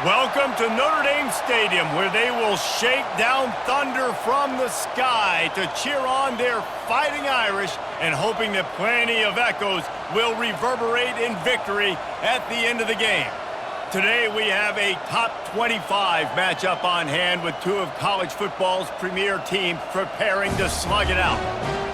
Welcome to Notre Dame Stadium, where they will shake down thunder from the sky to cheer on their Fighting Irish and hoping that plenty of echoes will reverberate in victory at the end of the game. Today we have a top 25 matchup on hand with two of college football's premier teams preparing to slug it out.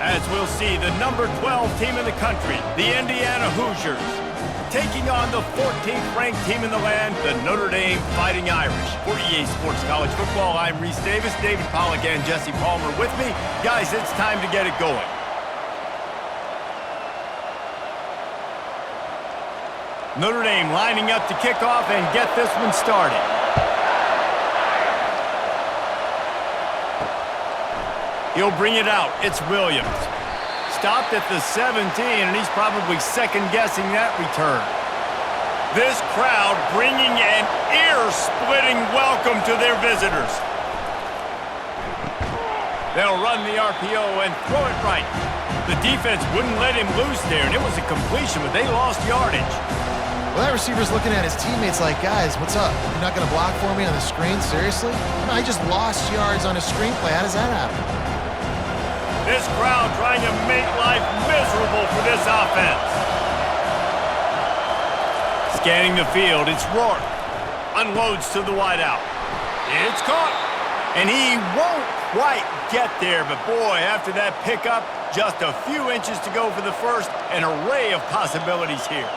As we'll see, the number 12 team in the country, the Indiana Hoosiers, taking on the 14th ranked team in the land, the Notre Dame Fighting Irish. For EA Sports College Football, I'm Reese Davis, David Pollack, and Jesse Palmer with me. Guys, it's time to get it going. Notre Dame lining up to kick off and get this one started. He'll bring it out. It's Williams. Stopped at the 17, and he's probably second-guessing that return. This crowd bringing an ear-splitting welcome to their visitors. They'll run the RPO and throw it right. The defense wouldn't let him loose there, and it was a completion, but they lost yardage. Well, that receiver's looking at his teammates like, guys, what's up? You're not going to block for me on the screen? Seriously? I just lost yards on a screenplay. How does that happen? This crowd trying to make life miserable for this offense. Scanning the field, it's Rourke. Unloads to the wideout. It's caught. And he won't quite get there, but boy, after that pickup, just a few inches to go for the first. An array of possibilities here.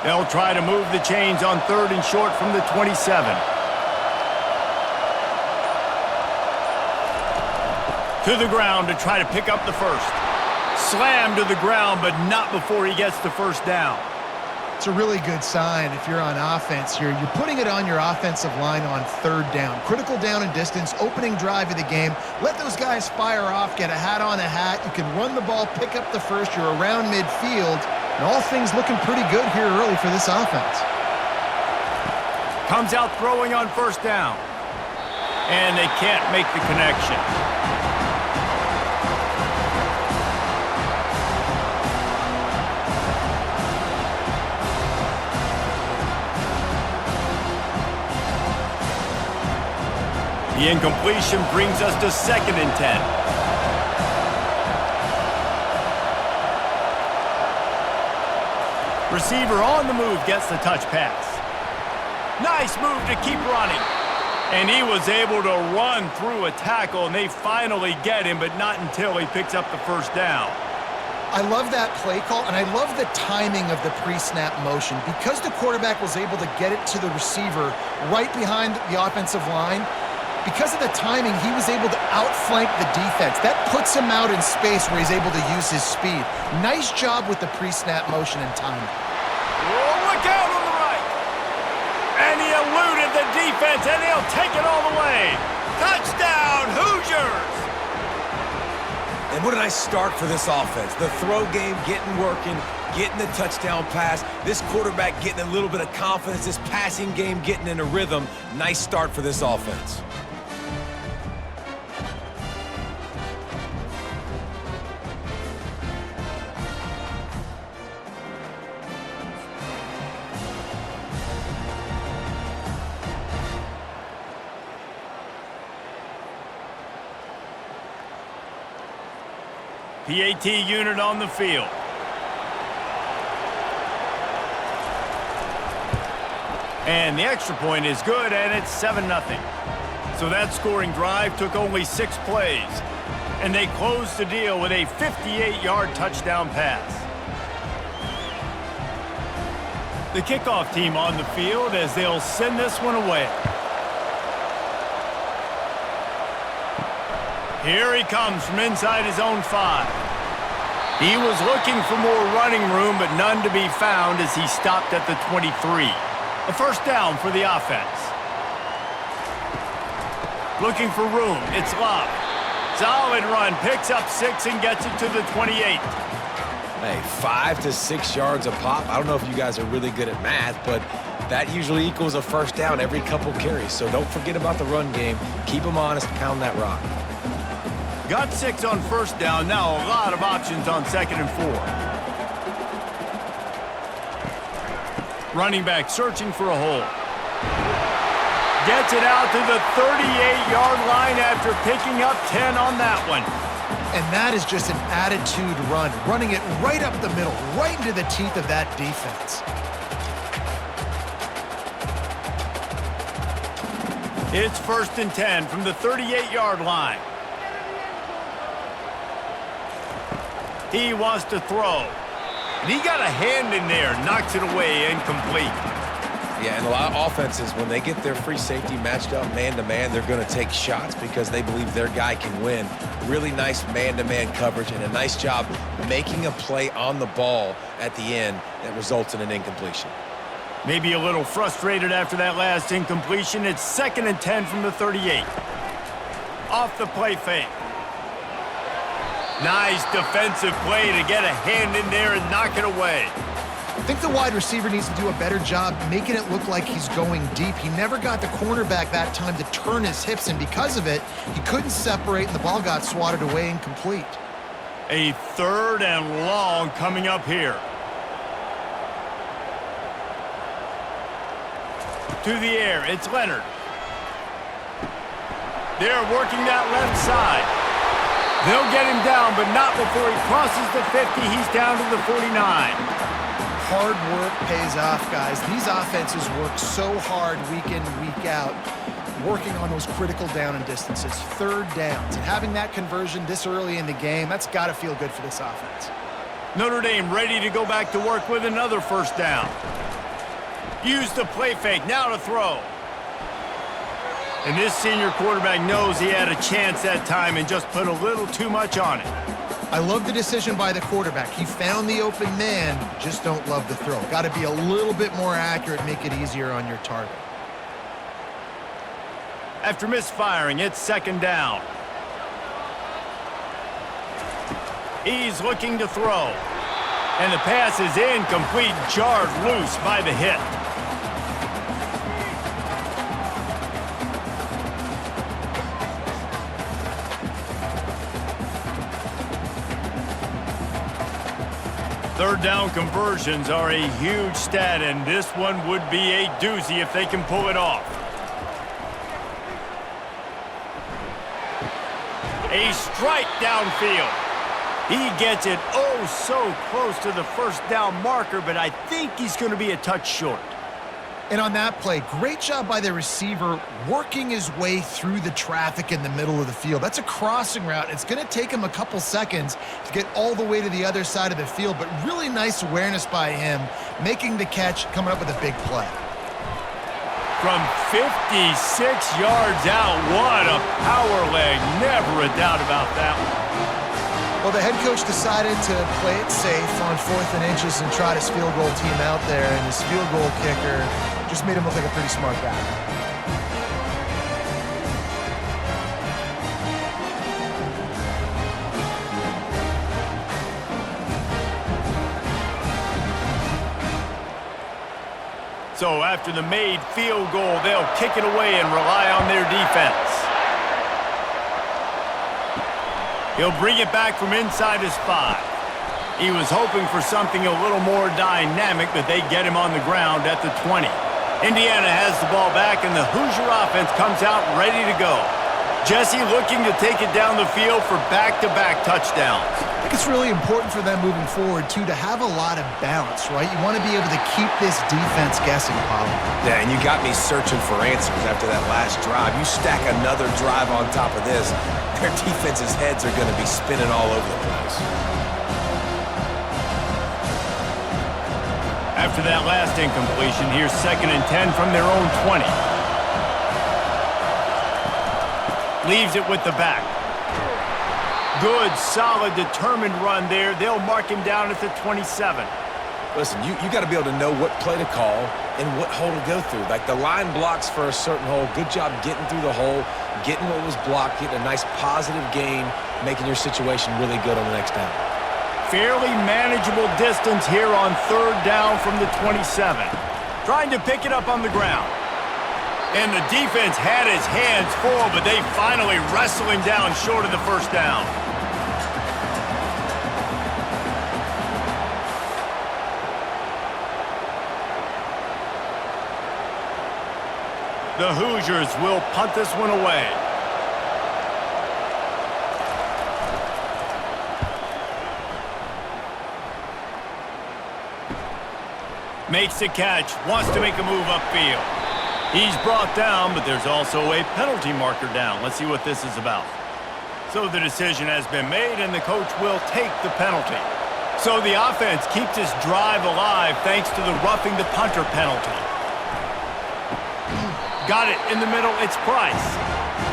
They'll try to move the chains on 3rd and short from the 27. To the ground to try to pick up the first. Slam to the ground, but not before he gets the first down. It's a really good sign if you're on offense here. You're putting it on your offensive line on 3rd down. Critical down and distance, opening drive of the game. Let those guys fire off, get a hat on a hat. You can run the ball, pick up the first. You're around midfield. And all things looking pretty good here early for this offense. Comes out throwing on 1st down. And they can't make the connection. The incompletion brings us to 2nd and 10. Receiver on the move gets the touch pass. Nice move to keep running. And he was able to run through a tackle, and they finally get him, but not until he picks up the 1st down. I love that play call, and I love the timing of the pre-snap motion. Because the quarterback was able to get it to the receiver right behind the offensive line, because of the timing, he was able to outflank the defense. That puts him out in space where he's able to use his speed. Nice job with the pre-snap motion and timing. Oh, look out on the right. And he eluded the defense, and he'll take it all the way. Touchdown, Hoosiers! And what a nice start for this offense. The throw game getting working, getting the touchdown pass. This quarterback getting a little bit of confidence. This passing game getting in a rhythm. Nice start for this offense. PAT unit on the field. And the extra point is good, and it's 7-0. So that scoring drive took only 6 plays. And they closed the deal with a 58-yard touchdown pass. The kickoff team on the field as they'll send this one away. Here he comes from inside his own 5. He was looking for more running room, but none to be found as he stopped at the 23. A 1st down for the offense. Looking for room. It's Love. Solid run. Picks up 6 and gets it to the 28. Hey, 5 to 6 yards a pop. I don't know if you guys are really good at math, but that usually equals a 1st down every couple carries. So don't forget about the run game. Keep them honest. Pound that rock. Got 6 on 1st down. Now a lot of options on 2nd and 4. Running back searching for a hole. Gets it out to the 38-yard line after picking up 10 on that one. And that is just an attitude run, running it right up the middle, right into the teeth of that defense. It's 1st and 10 from the 38-yard line. He wants to throw. And he got a hand in there, knocks it away, incomplete. Yeah, and a lot of offenses, when they get their free safety matched up man-to-man, they're going to take shots because they believe their guy can win. Really nice man-to-man coverage and a nice job making a play on the ball at the end that results in an incompletion. Maybe a little frustrated after that last incompletion. It's 2nd and 10 from the 38. Off the play fake. Nice defensive play to get a hand in there and knock it away. I think the wide receiver needs to do a better job making it look like he's going deep. He never got the cornerback that time to turn his hips, and because of it, he couldn't separate, and the ball got swatted away incomplete. A 3rd and long coming up here. To the air, it's Leonard. They're working that left side. They'll get him down, but not before he crosses the 50. He's down to the 49. Hard work pays off, guys. These offenses work so hard week in, week out, working on those critical down and distances, 3rd downs. And having that conversion this early in the game, that's got to feel good for this offense. Notre Dame ready to go back to work with another 1st down. Use the play fake, now to throw. And this senior quarterback knows he had a chance that time and just put a little too much on it. I love the decision by the quarterback. He found the open man, just don't love the throw. Got to be a little bit more accurate, make it easier on your target. After misfiring, it's 2nd down. He's looking to throw. And the pass is incomplete, jarred loose by the hit. Third down conversions are a huge stat, and this one would be a doozy if they can pull it off. A strike downfield. He gets it oh so close to the 1st down marker, but I think he's going to be a touch short. And on that play, great job by the receiver working his way through the traffic in the middle of the field. That's a crossing route. It's going to take him a couple seconds to get all the way to the other side of the field, but really nice awareness by him, making the catch, coming up with a big play. From 56 yards out, what a power leg. Never a doubt about that one. Well, the head coach decided to play it safe on 4th and inches and trot his field goal team out there, and his field goal kicker just made him look like a pretty smart guy. So after the made field goal, they'll kick it away and rely on their defense. He'll bring it back from inside his 5. He was hoping for something a little more dynamic, but they get him on the ground at the 20. Indiana has the ball back, and the Hoosier offense comes out ready to go. Jesse looking to take it down the field for back-to-back touchdowns. I think it's really important for them moving forward, too, to have a lot of balance, right? You want to be able to keep this defense guessing, Polly. Yeah, and you got me searching for answers after that last drive. You stack another drive on top of this, their defense's heads are going to be spinning all over the place. After that last incompletion, here's 2nd and 10 from their own 20. Leaves it with the back. Good, solid, determined run there. They'll mark him down at the 27. Listen, you got to be able to know what play to call and what hole to go through. Like the line blocks for a certain hole. Good job getting through the hole, getting what was blocked, getting a nice positive gain, making your situation really good on the next down. Fairly manageable distance here on 3rd down from the 27. Trying to pick it up on the ground. And the defense had his hands full, but they finally wrestle him down short of the 1st down. The Hoosiers will punt this one away. Makes the catch, wants to make a move upfield. He's brought down, but there's also a penalty marker down. Let's see what this is about. So the decision has been made, and the coach will take the penalty. So the offense keeps this drive alive thanks to the roughing the punter penalty. Got it in the middle, it's Price.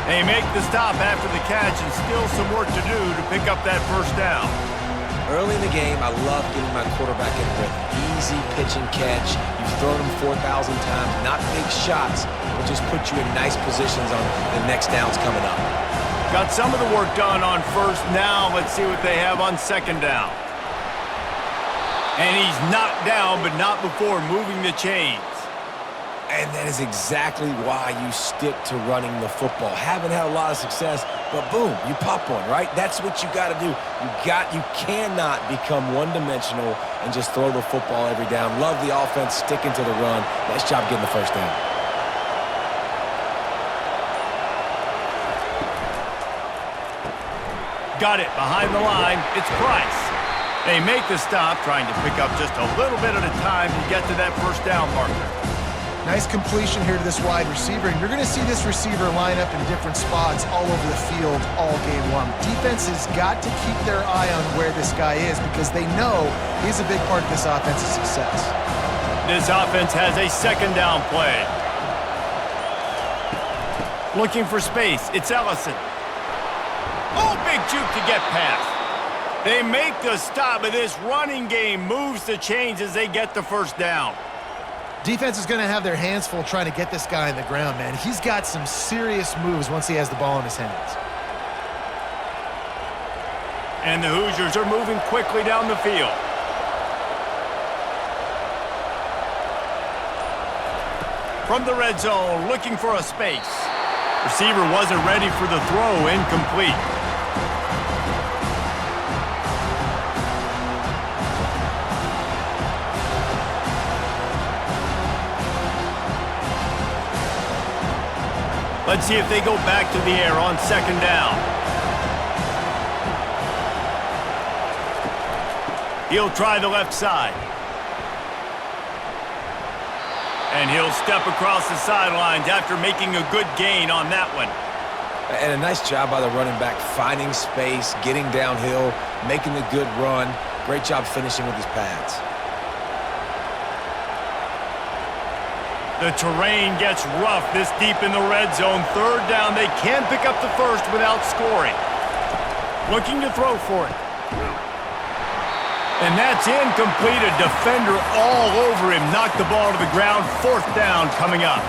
They make the stop after the catch, and still some work to do to pick up that first down. Early in the game, I love getting my quarterback in rhythm. Easy pitch and catch. You've thrown them 4,000 times. Not big shots, but just put you in nice positions on the next downs coming up. Got some of the work done on first. Now let's see what they have on second down. And he's knocked down, but not before moving the chains. And that is exactly why you stick to running the football. Haven't had a lot of success, but boom, you pop one, right? That's what you got to do. You cannot become one-dimensional and just throw the football every down. Love the offense, sticking to the run. Nice job getting the first down. Got it behind the line. It's Price. They make the stop, trying to pick up just a little bit at a time to get to that first down marker. Nice completion here to this wide receiver, and you're going to see this receiver line up in different spots all over the field all game long. Defense has got to keep their eye on where this guy is because they know he's a big part of this offense's success. This offense has a second down play. Looking for space, it's Ellison. Oh, big juke to get past. They make the stop, but this running game moves the chains as they get the first down. Defense is going to have their hands full trying to get this guy on the ground, man. He's got some serious moves once he has the ball in his hands. And the Hoosiers are moving quickly down the field. From the red zone, looking for a space. Receiver wasn't ready for the throw, incomplete. Let's see if they go back to the air on second down. He'll try the left side. And he'll step across the sidelines after making a good gain on that one. And a nice job by the running back, finding space, getting downhill, making a good run. Great job finishing with his pads. The terrain gets rough this deep in the red zone. Third down, they can pick up the first without scoring. Looking to throw for it. And that's incomplete. A defender all over him. Knocked the ball to the ground. Fourth down coming up.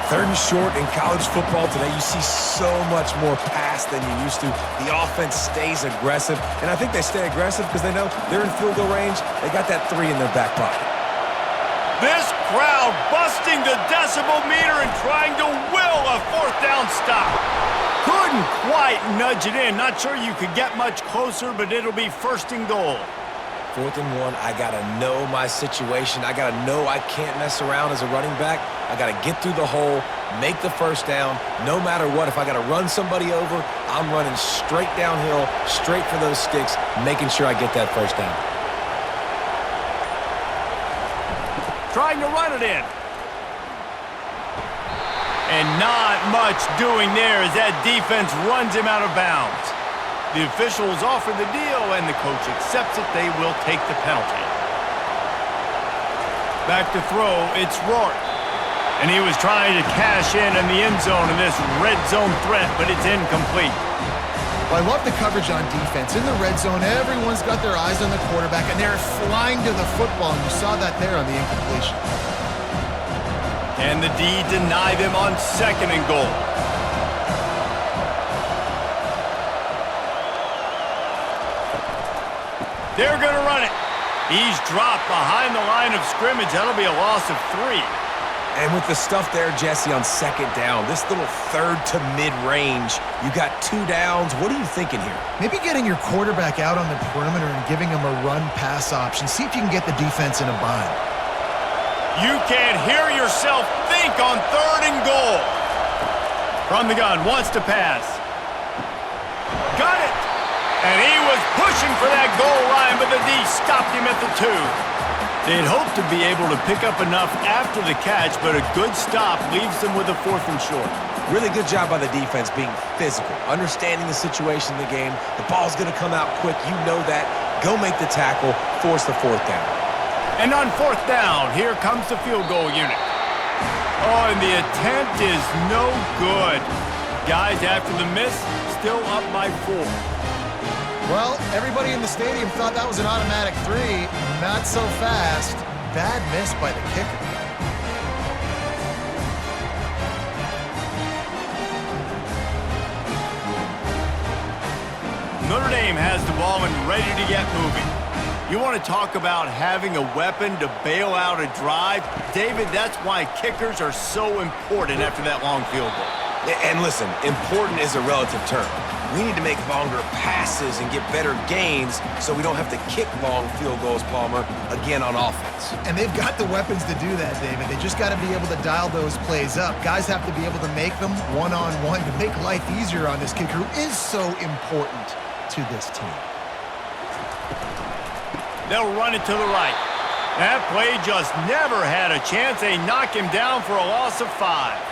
Third and short in college football today. You see so much more pass than you used to. The offense stays aggressive. And I think they stay aggressive because they know they're in field goal range. They got that 3 in their back pocket. This crowd busting the decibel meter and trying to will a fourth down stop. Couldn't quite nudge it in. Not sure you could get much closer, but it'll be first and goal. 4th and 1, I got to know my situation. I got to know I can't mess around as a running back. I got to get through the hole, make the first down. No matter what, if I got to run somebody over, I'm running straight downhill, straight for those sticks, making sure I get that first down. Trying to run it in. And not much doing there as that defense runs him out of bounds. The officials offer the deal, and the coach accepts it. They will take the penalty. Back to throw, it's Rourke. And he was trying to cash in the end zone in this red zone threat, but it's incomplete. Well, I love the coverage on defense. In the red zone, everyone's got their eyes on the quarterback, and they're flying to the football, and you saw that there on the incompletion. And the D deny them on second and goal. They're going to run it. He's dropped behind the line of scrimmage. That'll be a loss of 3. And with the stuff there, Jesse, on second down, this little third to mid-range, you got 2 downs. What are you thinking here? Maybe getting your quarterback out on the perimeter and giving him a run-pass option. See if you can get the defense in a bind. You can hear yourself think think on 3rd and goal. From the gun, wants to pass. Got it! And he was pushing for that goal line, but the D stopped him at the 2. They'd hoped to be able to pick up enough after the catch, but a good stop leaves them with a 4th and short. Really good job by the defense being physical, understanding the situation in the game. The ball's going to come out quick. You know that. Go make the tackle, force the 4th down. And on 4th down, here comes the field goal unit. Oh, and the attempt is no good. Guys, after the miss, still up by 4. Well, everybody in the stadium thought that was an automatic 3. Not so fast. Bad miss by the kicker. Notre Dame has the ball and ready to get moving. You want to talk about having a weapon to bail out a drive? David, that's why kickers are so important after that long field goal. And listen, important is a relative term. We need to make longer passes and get better gains so we don't have to kick long field goals, Palmer, again on offense. And they've got the weapons to do that, David. They just got to be able to dial those plays up. Guys have to be able to make them one-on-one to make life easier on this kicker who is so important to this team. They'll run it to the right. That play just never had a chance. They knock him down for a loss of 5.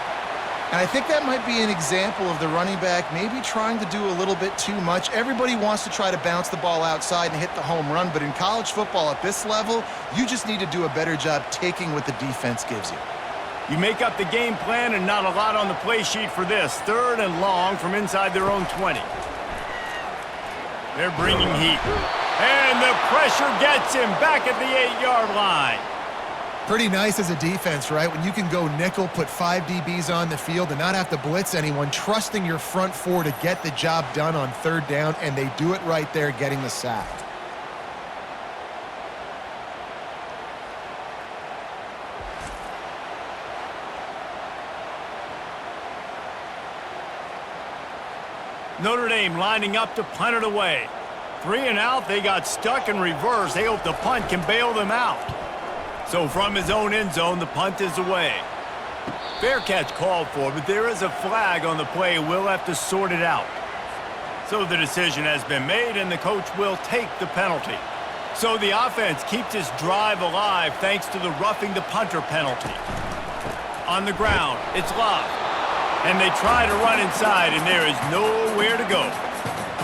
And I think that might be an example of the running back maybe trying to do a little bit too much. Everybody wants to try to bounce the ball outside and hit the home run, but in college football at this level, you just need to do a better job taking what the defense gives you. You make up the game plan and not a lot on the play sheet for this. 3rd and long from inside their own 20. They're bringing heat. And the pressure gets him back at the 8-yard line. Pretty nice as a defense, right? When you can go nickel, put 5 DBs on the field and not have to blitz anyone, trusting your front 4 to get the job done on 3rd down, and they do it right there, getting the sack. Notre Dame lining up to punt it away. 3 and out, they got stuck in reverse. They hope the punt can bail them out. So from his own end zone, the punt is away. Fair catch called for, but there is a flag on the play. We'll have to sort it out. So the decision has been made, and the coach will take the penalty. So the offense keeps its drive alive thanks to the roughing the punter penalty. On the ground, it's Love. And they try to run inside, and there is nowhere to go.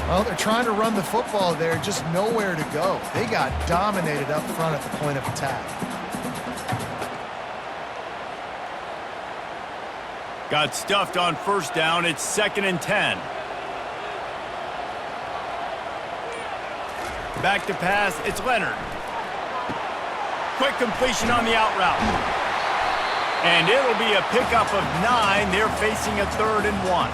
Well, they're trying to run the football there, just nowhere to go. They got dominated up front at the point of attack. Got stuffed on 1st down. It's 2nd and 10. Back to pass. It's Leonard. Quick completion on the out route. And it'll be a pickup of 9. They're facing a 3rd and 1.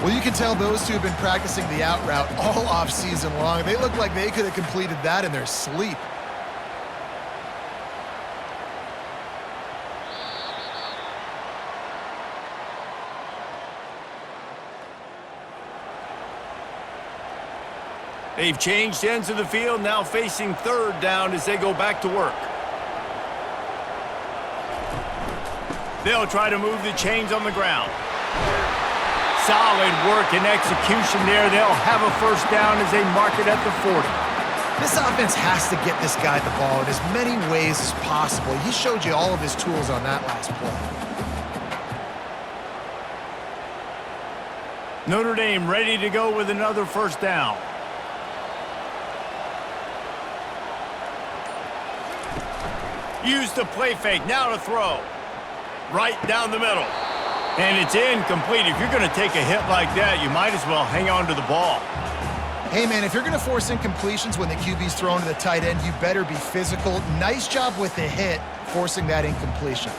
Well, you can tell those two have been practicing the out route all off-season long. They look like they could have completed that in their sleep. They've changed ends of the field, now facing 3rd down as they go back to work. They'll try to move the chains on the ground. Solid work and execution there. They'll have a 1st down as they mark it at the 40. This offense has to get this guy the ball in as many ways as possible. He showed you all of his tools on that last play. Notre Dame ready to go with another 1st down. Use the play fake, now to throw. Right down the middle. And it's incomplete. If you're going to take a hit like that, you might as well hang on to the ball. Hey, man, if you're going to force incompletions when the QB's thrown to the tight end, you better be physical. Nice job with the hit, forcing that incompletion.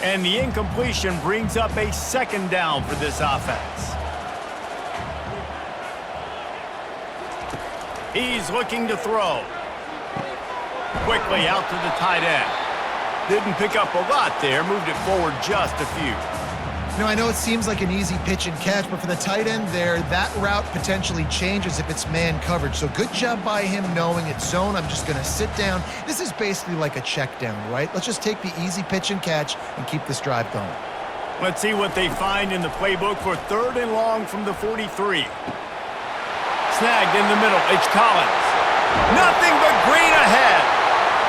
And the incompletion brings up a 2nd down for this offense. He's looking to throw. Quickly out to the tight end. Didn't pick up a lot there, moved it forward just a few. I know it seems like an easy pitch and catch, but for the tight end there, that route potentially changes if it's man coverage. So good job by him knowing it's zone. I'm just going to sit down. This is basically like a check down, right? Let's just take the easy pitch and catch and keep this drive going. Let's see what they find in the playbook for 3rd and long from the 43. Snagged in the middle. It's Collins. Nothing but green ahead.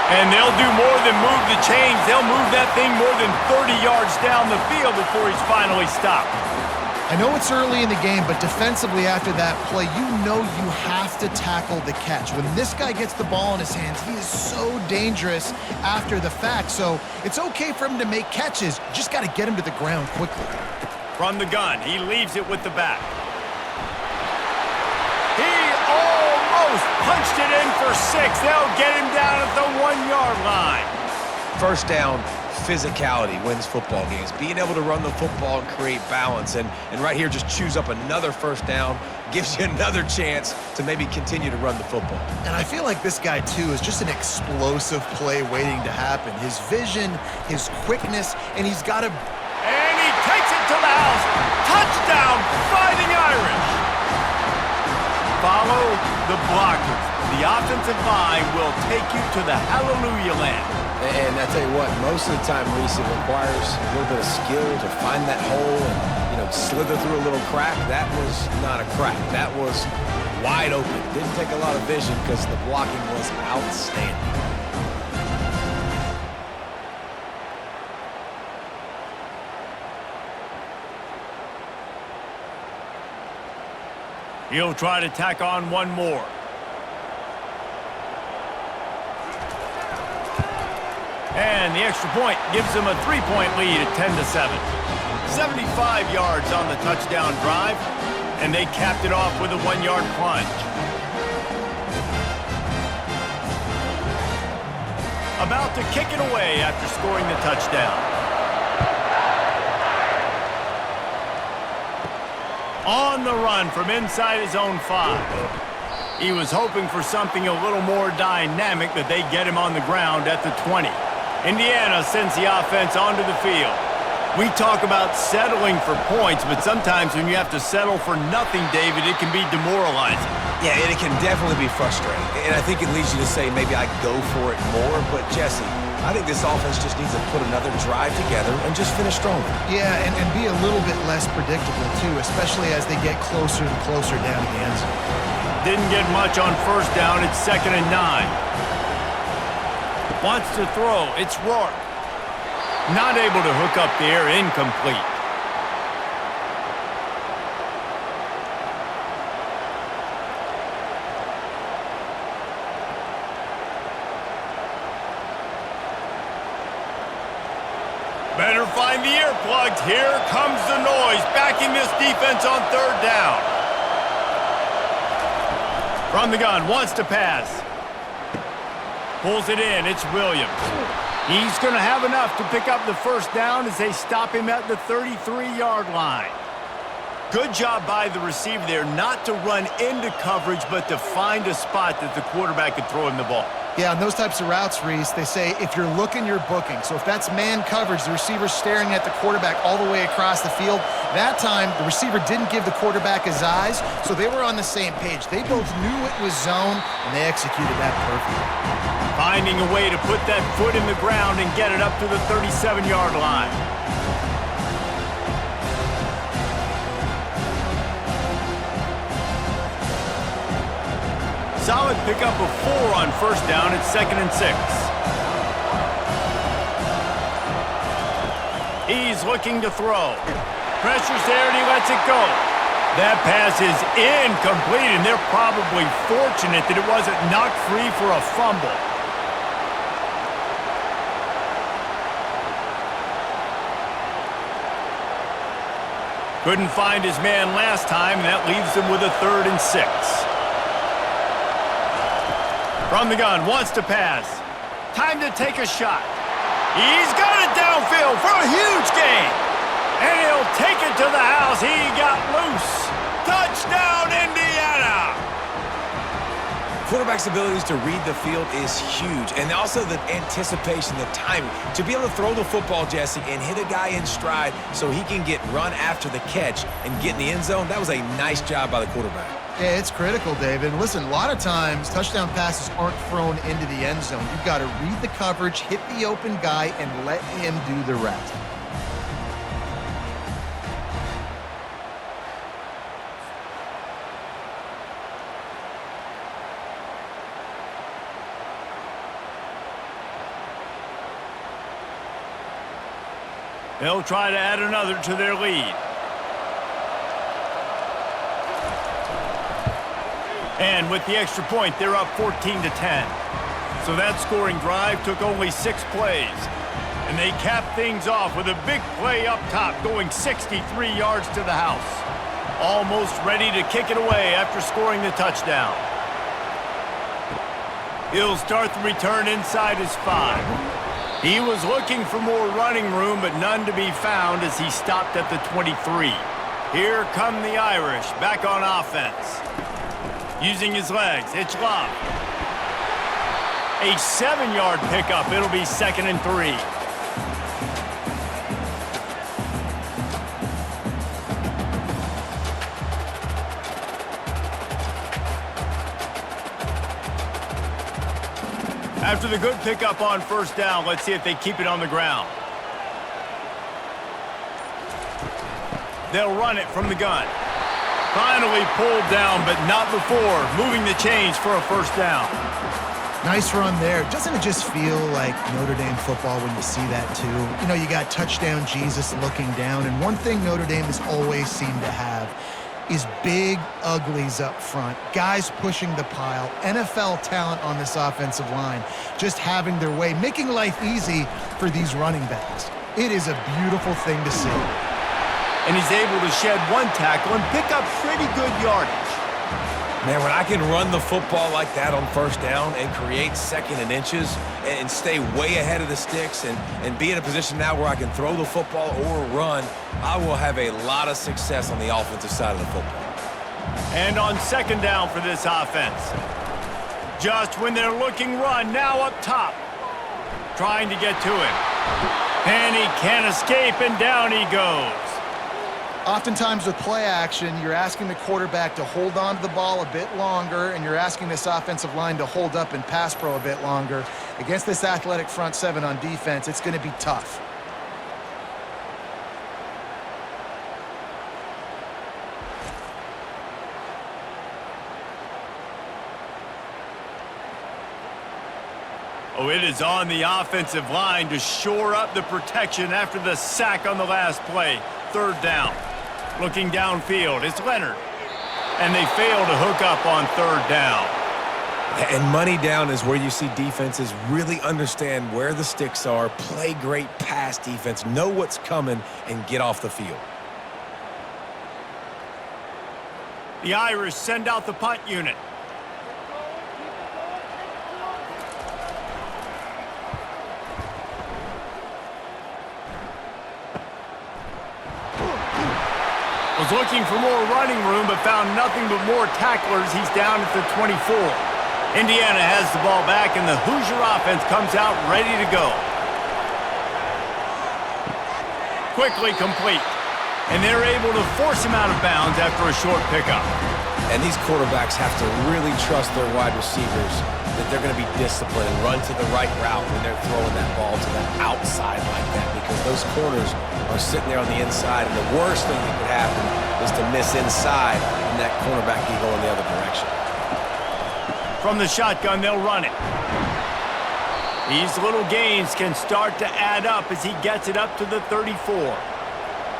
And they'll do more than move the chains. They'll move that thing more than 30 yards down the field before he's finally stopped. I know it's early in the game, but defensively after that play, you know you have to tackle the catch. When this guy gets the ball in his hands, he is so dangerous after the fact. So it's okay for him to make catches. Just got to get him to the ground quickly. From the gun, he leaves it with the back. He almost punched it in for 6. They'll get him down at the 1-yard line. First down, physicality wins football games. Being able to run the football and create balance. And right here, just choose up another first down, gives you another chance to maybe continue to run the football. And I feel like this guy, too, is just an explosive play waiting to happen. His vision, his quickness, and he's got to... And he takes it to the house. Touchdown, Fighting Irish. Follow the blockers. The offensive line will take you to the hallelujah land. And I tell you what, most of the time, Reese, it requires a little bit of skill to find that hole and, slither through a little crack. That was not a crack. That was wide open. Didn't take a lot of vision because the blocking was outstanding. He'll try to tack on one more. And the extra point gives them a 3-point lead at 10-7. 75 yards on the touchdown drive, and they capped it off with a 1-yard plunge. About to kick it away after scoring the touchdown. On the run from inside his own 5. He was hoping for something a little more dynamic, but they get him on the ground at the 20. Indiana sends the offense onto the field. We talk about settling for points, but sometimes when you have to settle for nothing, David, it can be demoralizing. Yeah, and it can definitely be frustrating. And I think it leads you to say maybe I go for it more. But, Jesse, I think this offense just needs to put another drive together and just finish stronger. Yeah, and be a little bit less predictable, too, especially as they get closer and closer down to the end zone. Didn't get much on first down. It's 2nd and 9. Wants to throw. It's Rourke. Not able to hook up there. Incomplete. Better find the earplugs. Here comes the noise, backing this defense on 3rd down. From the gun, wants to pass. Pulls it in. It's Williams. He's going to have enough to pick up the first down as they stop him at the 33-yard line. Good job by the receiver there not to run into coverage, but to find a spot that the quarterback could throw him the ball. Yeah, on those types of routes, Reese, they say if you're looking, you're booking. So if that's man coverage, the receiver's staring at the quarterback all the way across the field. That time, the receiver didn't give the quarterback his eyes, so they were on the same page. They both knew it was zone, and they executed that perfectly. Finding a way to put that foot in the ground and get it up to the 37-yard line. Solid pickup of 4 on first down. It's 2nd and 6. He's looking to throw. Pressure's there and he lets it go. That pass is incomplete, and they're probably fortunate that it wasn't knocked free for a fumble. Couldn't find his man last time, and that leaves him with a 3rd and 6. From the gun, wants to pass. Time to take a shot. He's got it downfield for a huge gain. And he'll take it to the house. He got loose. Touchdown, Indiana! Quarterback's abilities to read the field is huge, and also the anticipation, the timing. To be able to throw the football, Jesse, and hit a guy in stride so he can get run after the catch and get in the end zone, that was a nice job by the quarterback. Yeah, it's critical, David. Listen, a lot of times touchdown passes aren't thrown into the end zone. You've got to read the coverage, hit the open guy, and let him do the rest. They'll try to add another to their lead. And with the extra point, they're up 14-10. So that scoring drive took only 6 plays. And they capped things off with a big play up top, going 63 yards to the house. Almost ready to kick it away after scoring the touchdown. He'll start the return inside his 5. He was looking for more running room, but none to be found as he stopped at the 23. Here come the Irish, back on offense. Using his legs, it's Love. A 7-yard pickup, it'll be 2nd and 3. After the good pickup on 1st down, let's see if they keep it on the ground. They'll run it from the gun. Finally pulled down, but not before moving the chains for a 1st down. Nice run there. Doesn't it just feel like Notre Dame football when you see that too? You know, you got touchdown Jesus looking down, and one thing Notre Dame has always seemed to have is big uglies up front, guys pushing the pile, NFL talent on this offensive line, just having their way, making life easy for these running backs. It is a beautiful thing to see. And he's able to shed 1 tackle and pick up pretty good yardage. Man, when I can run the football like that on 1st down and create 2nd and inches and stay way ahead of the sticks and be in a position now where I can throw the football or run, I will have a lot of success on the offensive side of the football. And on 2nd down for this offense. Just when they're looking run, now up top. Trying to get to him. And he can't escape, and down he goes. Oftentimes with play action, you're asking the quarterback to hold on to the ball a bit longer, and you're asking this offensive line to hold up and pass pro a bit longer. Against this athletic front 7 on defense, it's going to be tough. Oh, it is on the offensive line to shore up the protection after the sack on the last play. 3rd down. Looking downfield, it's Leonard. And they fail to hook up on 3rd down. And money down is where you see defenses really understand where the sticks are, play great pass defense, know what's coming, and get off the field. The Irish send out the punt unit. Was looking for more running room, but found nothing but more tacklers. He's down at the 24. Indiana has the ball back, and the Hoosier offense comes out ready to go. Quickly complete. And they're able to force him out of bounds after a short pickup. And these quarterbacks have to really trust their wide receivers that they're going to be disciplined and run to the right route when they're throwing that ball to the outside like that, because those corners are sitting there on the inside, and the worst thing that could happen is to miss inside and that cornerback can go in the other direction. From the shotgun, they'll run it. These little gains can start to add up as he gets it up to the 34.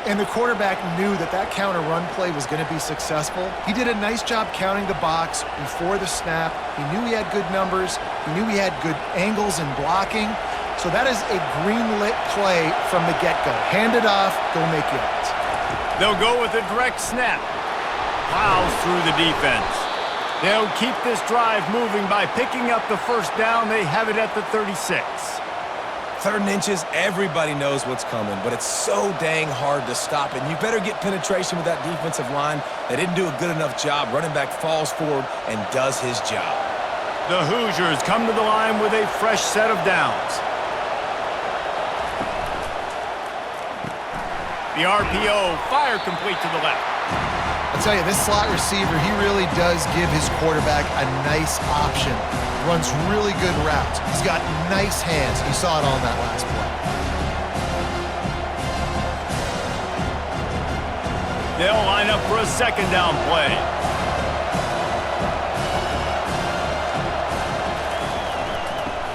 And the quarterback knew that that counter run play was going to be successful. He did a nice job counting the box before the snap. He knew he had good numbers. He knew he had good angles and blocking. So that is a green-lit play from the get-go. Hand it off, go make yards. They'll go with a direct snap. Plows through the defense. They'll keep this drive moving by picking up the 1st down. They have it at the 36. 3rd and inches, everybody knows what's coming, but it's so dang hard to stop it. And you better get penetration with that defensive line. They didn't do a good enough job. Running back falls forward and does his job. The Hoosiers come to the line with a fresh set of downs. The RPO, fire complete to the left. I'll tell you, this slot receiver, he really does give his quarterback a nice option. Runs really good routes. He's got nice hands. You saw it on that last play. They'll line up for a second down play.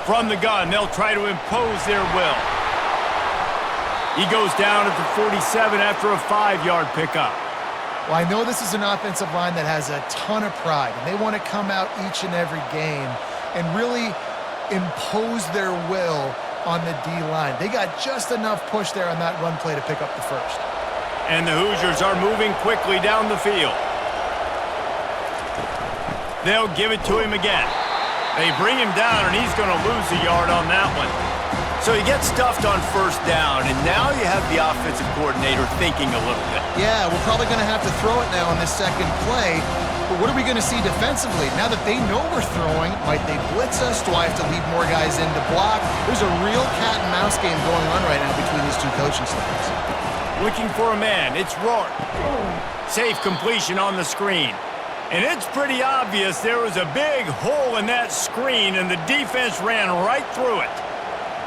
From the gun, they'll try to impose their will. He goes down at the 47 after a 5-yard pickup. Well, I know this is an offensive line that has a ton of pride, and they want to come out each and every game and really impose their will on the D-line. They got just enough push there on that run play to pick up the first. And the Hoosiers are moving quickly down the field. They'll give it to him again. They bring him down, and he's going to lose a yard on that one. So he gets stuffed on first down, and now you have the offensive coordinator thinking a little bit. Yeah, we're probably going to have to throw it now on this second play. But what are we going to see defensively? Now that they know we're throwing, might they blitz us? Do I have to leave more guys in to block? There's a real cat and mouse game going on right now between these two coaching staffs. Looking for a man. It's Rourke. Safe completion on the screen. And it's pretty obvious there was a big hole in that screen, and the defense ran right through it.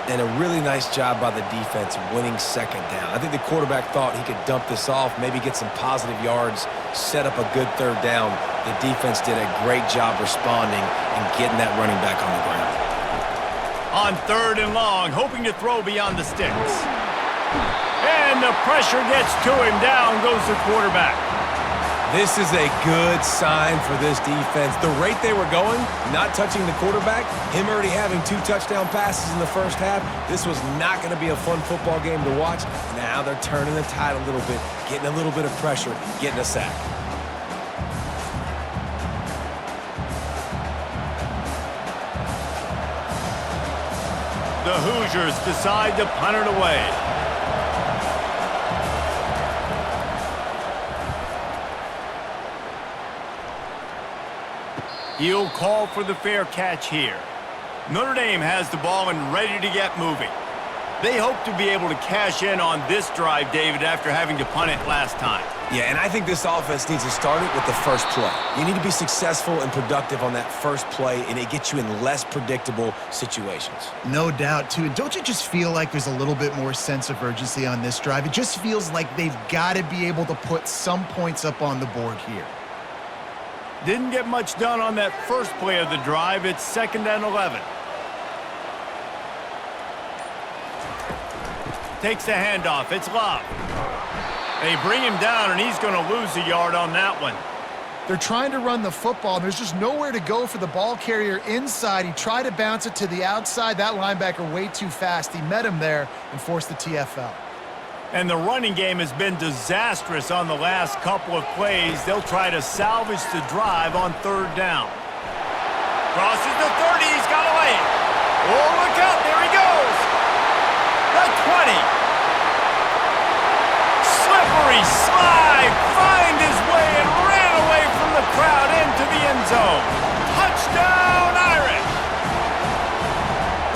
And a really nice job by the defense winning second down. I think the quarterback thought he could dump this off, maybe get some positive yards, set up a good third down. The defense did a great job responding and getting that running back on the ground. On 3rd and long, hoping to throw beyond the sticks. And the pressure gets to him. Down goes the quarterback. This is a good sign for this defense. The rate they were going, not touching the quarterback, him already having 2 touchdown passes in the first half, this was not going to be a fun football game to watch. Now they're turning the tide a little bit, getting a little bit of pressure, getting a sack. The Hoosiers decide to punt it away. He'll call for the fair catch here. Notre Dame has the ball and ready to get moving. They hope to be able to cash in on this drive, David, after having to punt it last time. Yeah, and I think this offense needs to start it with the first play. You need to be successful and productive on that first play, and it gets you in less predictable situations. No doubt, too. And don't you just feel like there's a little bit more sense of urgency on this drive? It just feels like they've got to be able to put some points up on the board here. Didn't get much done on that first play of the drive. It's 2nd and 11. Takes the handoff. It's Love. They bring him down, and he's going to lose a yard on that one. They're trying to run the football, and there's just nowhere to go for the ball carrier inside. He tried to bounce it to the outside. That linebacker way too fast. He met him there and forced the TFL. And the running game has been disastrous on the last couple of plays. They'll try to salvage the drive on 3rd down. Crosses the 30. He's got away. Oh, look out. There he goes. The 20. Slippery slide. Find his way and ran away from the crowd into the end zone. Touchdown, Irish.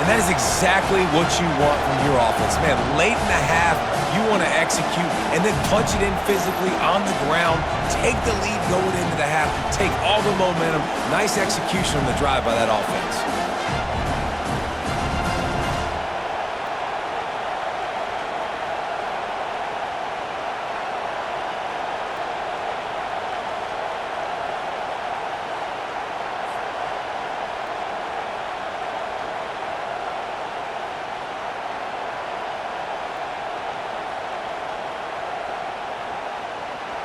And that is exactly what you want from your offense. Man, late in the half, you want to execute and then punch it in physically on the ground, take the lead going into the half, take all the momentum. Nice execution on the drive by that offense.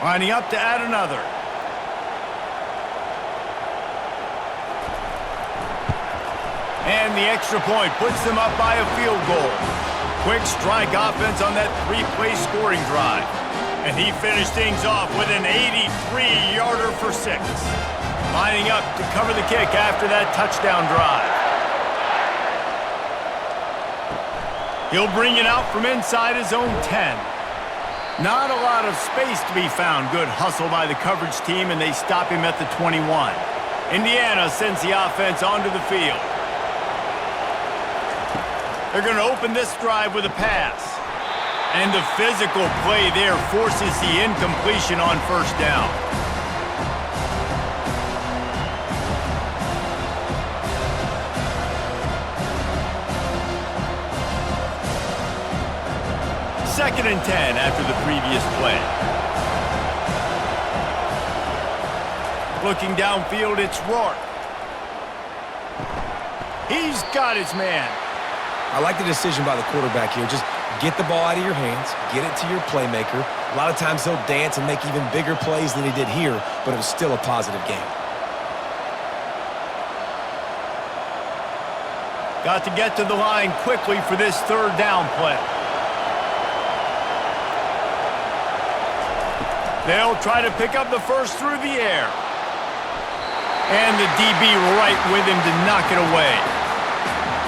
Lining up to add another. And the extra point puts them up by a field goal. Quick strike offense on that 3-play scoring drive. And he finished things off with an 83-yarder for 6. Lining up to cover the kick after that touchdown drive. He'll bring it out from inside his own 10. Not a lot of space to be found. Good hustle by the coverage team, and they stop him at the 21. Indiana sends the offense onto the field. They're going to open this drive with a pass. And the physical play there forces the incompletion on first down. Second and 10 after the previous play. Looking downfield, it's Rourke. He's got his man. I like the decision by the quarterback here. Just get the ball out of your hands, get it to your playmaker. A lot of times he'll dance and make even bigger plays than he did here, but it was still a positive game. Got to get to the line quickly for this third down play. They'll try to pick up the first through the air. And the DB right with him to knock it away.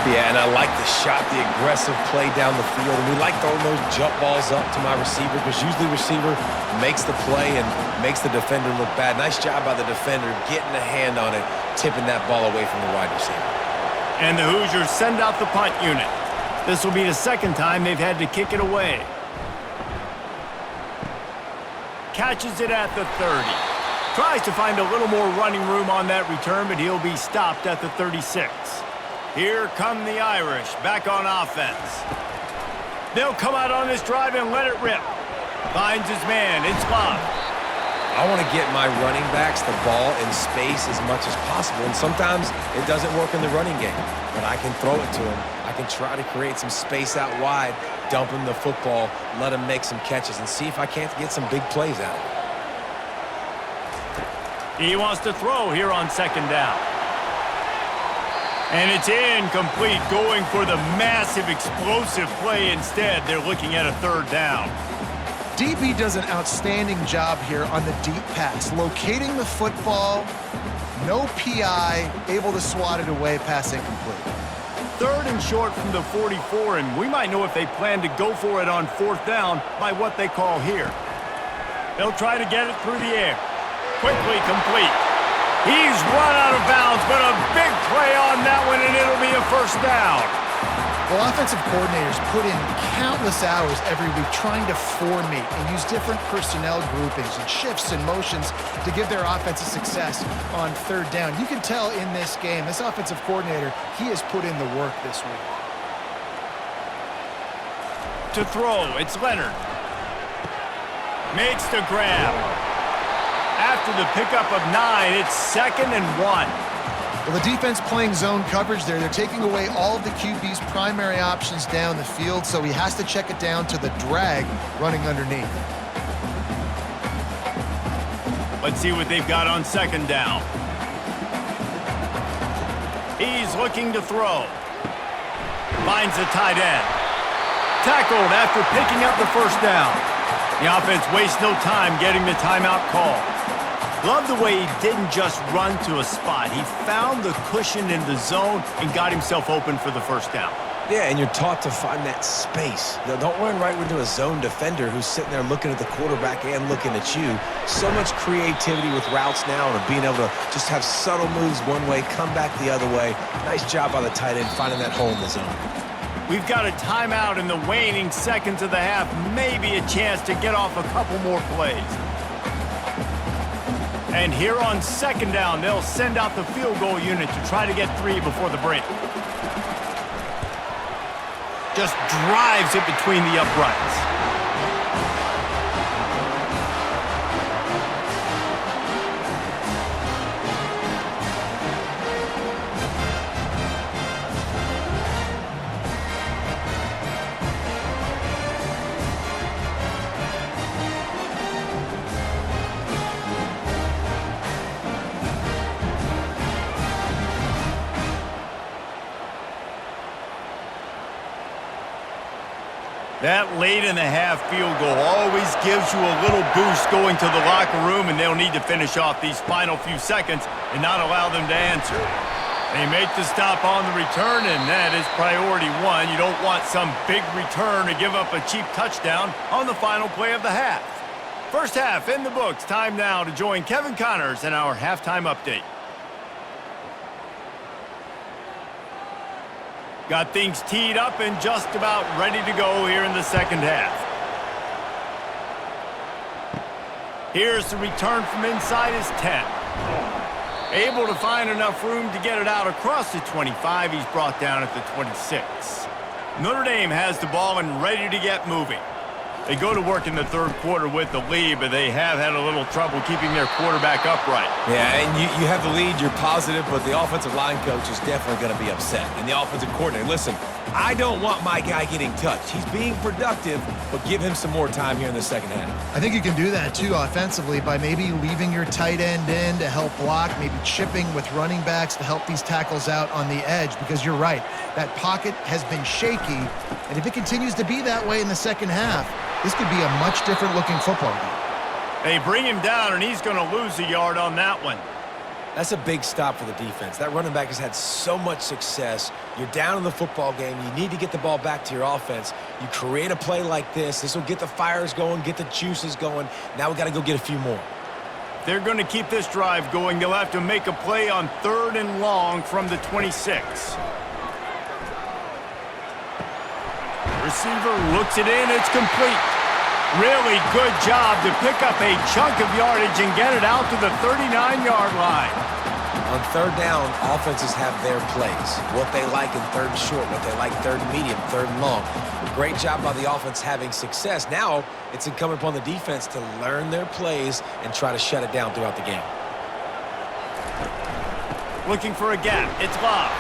Yeah, and I like the shot, the aggressive play down the field. And we like throwing those jump balls up to my receiver because usually the receiver makes the play and makes the defender look bad. Nice job by the defender getting a hand on it, tipping that ball away from the wide receiver. And the Hoosiers send out the punt unit. This will be the second time they've had to kick it away. Catches it at the 30. Tries to find a little more running room on that return, but he'll be stopped at the 36. Here come the Irish, back on offense. They'll come out on this drive and let it rip. Finds his man, it's Love. I want to get my running backs the ball in space as much as possible, and sometimes it doesn't work in the running game, but I can throw it to him. I can try to create some space out wide, dump him the football, let him make some catches, and see if I can't get some big plays out of it. He wants to throw here on second down. And it's incomplete, going for the massive explosive play instead. They're looking at a third down. DB does an outstanding job here on the deep pass, locating the football, no PI, able to swat it away, pass incomplete. Third and short from the 44, and we might know if they plan to go for it on fourth down by what they call here. They'll try to get it through the air. Quickly complete. He's run out of bounds, but a big play on that one, and it'll be a first down. Well, offensive coordinators put in countless hours every week trying to formate and use different personnel groupings and shifts and motions to give their offensive success on third down. You can tell in this game, this offensive coordinator, he has put in the work this week. To throw, it's Leonard. Makes the grab. After the pickup of 9, it's 2nd and 1. Well, the defense playing zone coverage there. They're taking away all of the QB's primary options down the field, so he has to check it down to the drag running underneath. Let's see what they've got on second down. He's looking to throw. Finds the tight end. Tackled after picking up the first down. The offense wastes no time getting the timeout call. Love the way he didn't just run to a spot. He found the cushion in the zone and got himself open for the first down. Yeah, and you're taught to find that space. Don't run right into a zone defender who's sitting there looking at the quarterback and looking at you. So much creativity with routes now and being able to just have subtle moves one way, come back the other way. Nice job by the tight end finding that hole in the zone. We've got a timeout in the waning seconds of the half. Maybe a chance to get off a couple more plays. And here on second down, they'll send out the field goal unit to try to get 3 before the break. Just drives it between the uprights. That late in the half field goal always gives you a little boost going to the locker room, and they'll need to finish off these final few seconds and not allow them to answer. They make the stop on the return, and that is priority 1. You don't want some big return to give up a cheap touchdown on the final play of the half. First half in the books. Time now to join Kevin Connors in our halftime update. Got things teed up and just about ready to go here in the second half. Here's the return from inside his 10. Able to find enough room to get it out across the 25. He's brought down at the 26. Notre Dame has the ball and ready to get moving. They go to work in the third quarter with the lead, but they have had a little trouble keeping their quarterback upright. Yeah, and you have the lead, you're positive, but the offensive line coach is definitely going to be upset. And the offensive coordinator, listen, I don't want my guy getting touched. He's being productive, but give him some more time here in the second half. I think you can do that, too, offensively, by maybe leaving your tight end in to help block, maybe chipping with running backs to help these tackles out on the edge, because you're right, that pocket has been shaky, and if it continues to be that way in the second half, this could be a much different looking football game. They bring him down, and he's going to lose a yard on that one. That's a big stop for the defense. That running back has had so much success. You're down in the football game. You need to get the ball back to your offense. You create a play like this. This will get the fires going, get the juices going. Now we got to go get a few more. They're going to keep this drive going. They'll have to make a play on 3rd and long from the 26. Receiver looks it in. It's complete. Really good job to pick up a chunk of yardage and get it out to the 39-yard line. On 3rd down, offenses have their plays. What they like in 3rd and short, what they like 3rd and medium, 3rd and long. Great job by the offense having success. Now it's incumbent upon the defense to learn their plays and try to shut it down throughout the game. Looking for a gap. It's Bob.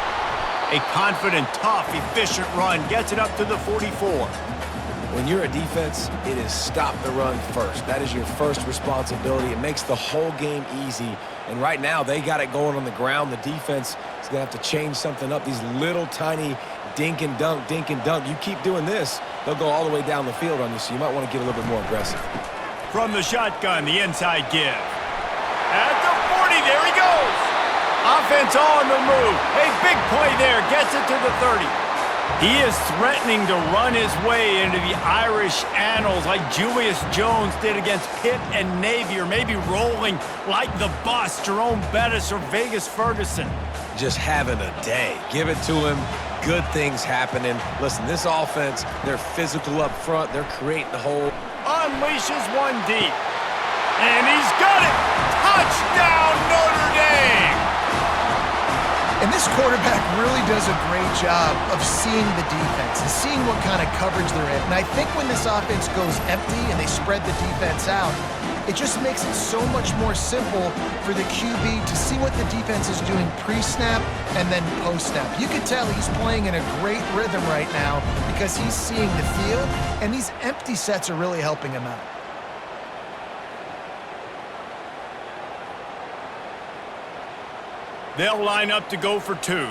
A confident, tough, efficient run gets it up to the 44. When you're a defense, it is stop the run first. That is your first responsibility. It makes the whole game easy. And right now, they got it going on the ground. The defense is going to have to change something up. These little tiny dink and dunk, dink and dunk. You keep doing this, they'll go all the way down the field on you, so you might want to get a little bit more aggressive. From the shotgun, the inside give. At the 40, there he goes. Offense on the move. A big play there, gets it to the 30. He is threatening to run his way into the Irish annals like Julius Jones did against Pitt and Navy, or maybe rolling like the bus, Jerome Bettis or Vegas Ferguson. Just having a day. Give it to him. Good things happening. Listen, this offense, they're physical up front. They're creating the hole. Unleashes one deep. And he's got it. Touchdown, Notre Dame. And this quarterback really does a great job of seeing the defense and seeing what kind of coverage they're in. And I think when this offense goes empty and they spread the defense out, it just makes it so much more simple for the QB to see what the defense is doing pre-snap and then post-snap. You can tell he's playing in a great rhythm right now because he's seeing the field, and these empty sets are really helping him out. They'll line up to go for 2.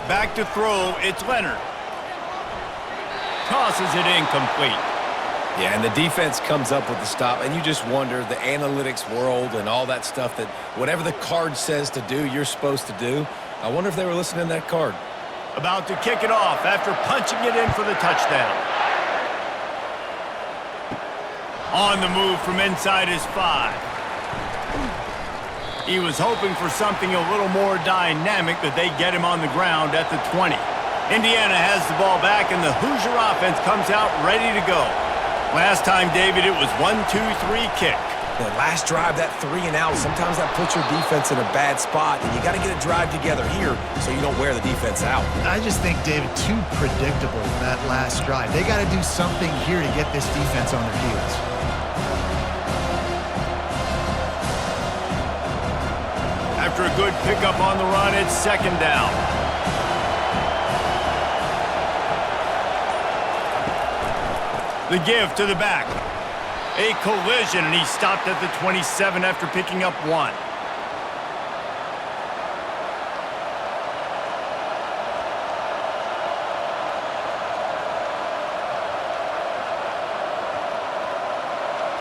Back to throw, it's Leonard. Tosses it incomplete. Yeah, and the defense comes up with the stop, and you just wonder, the analytics world and all that stuff, that whatever the card says to do, you're supposed to do. I wonder if they were listening to that card. About to kick it off after punching it in for the touchdown. On the move from inside his 5. He was hoping for something a little more dynamic, but they get him on the ground at the 20. Indiana has the ball back, and the Hoosier offense comes out ready to go. Last time, David, it was 1-2-3 kick. The last drive, that 3 and out, sometimes that puts your defense in a bad spot, and you got to get a drive together here so you don't wear the defense out. I just think, David, too predictable that last drive. They got to do something here to get this defense on their heels. After a good pickup on the run, it's 2nd down. The give to the back. A collision, and he stopped at the 27 after picking up 1.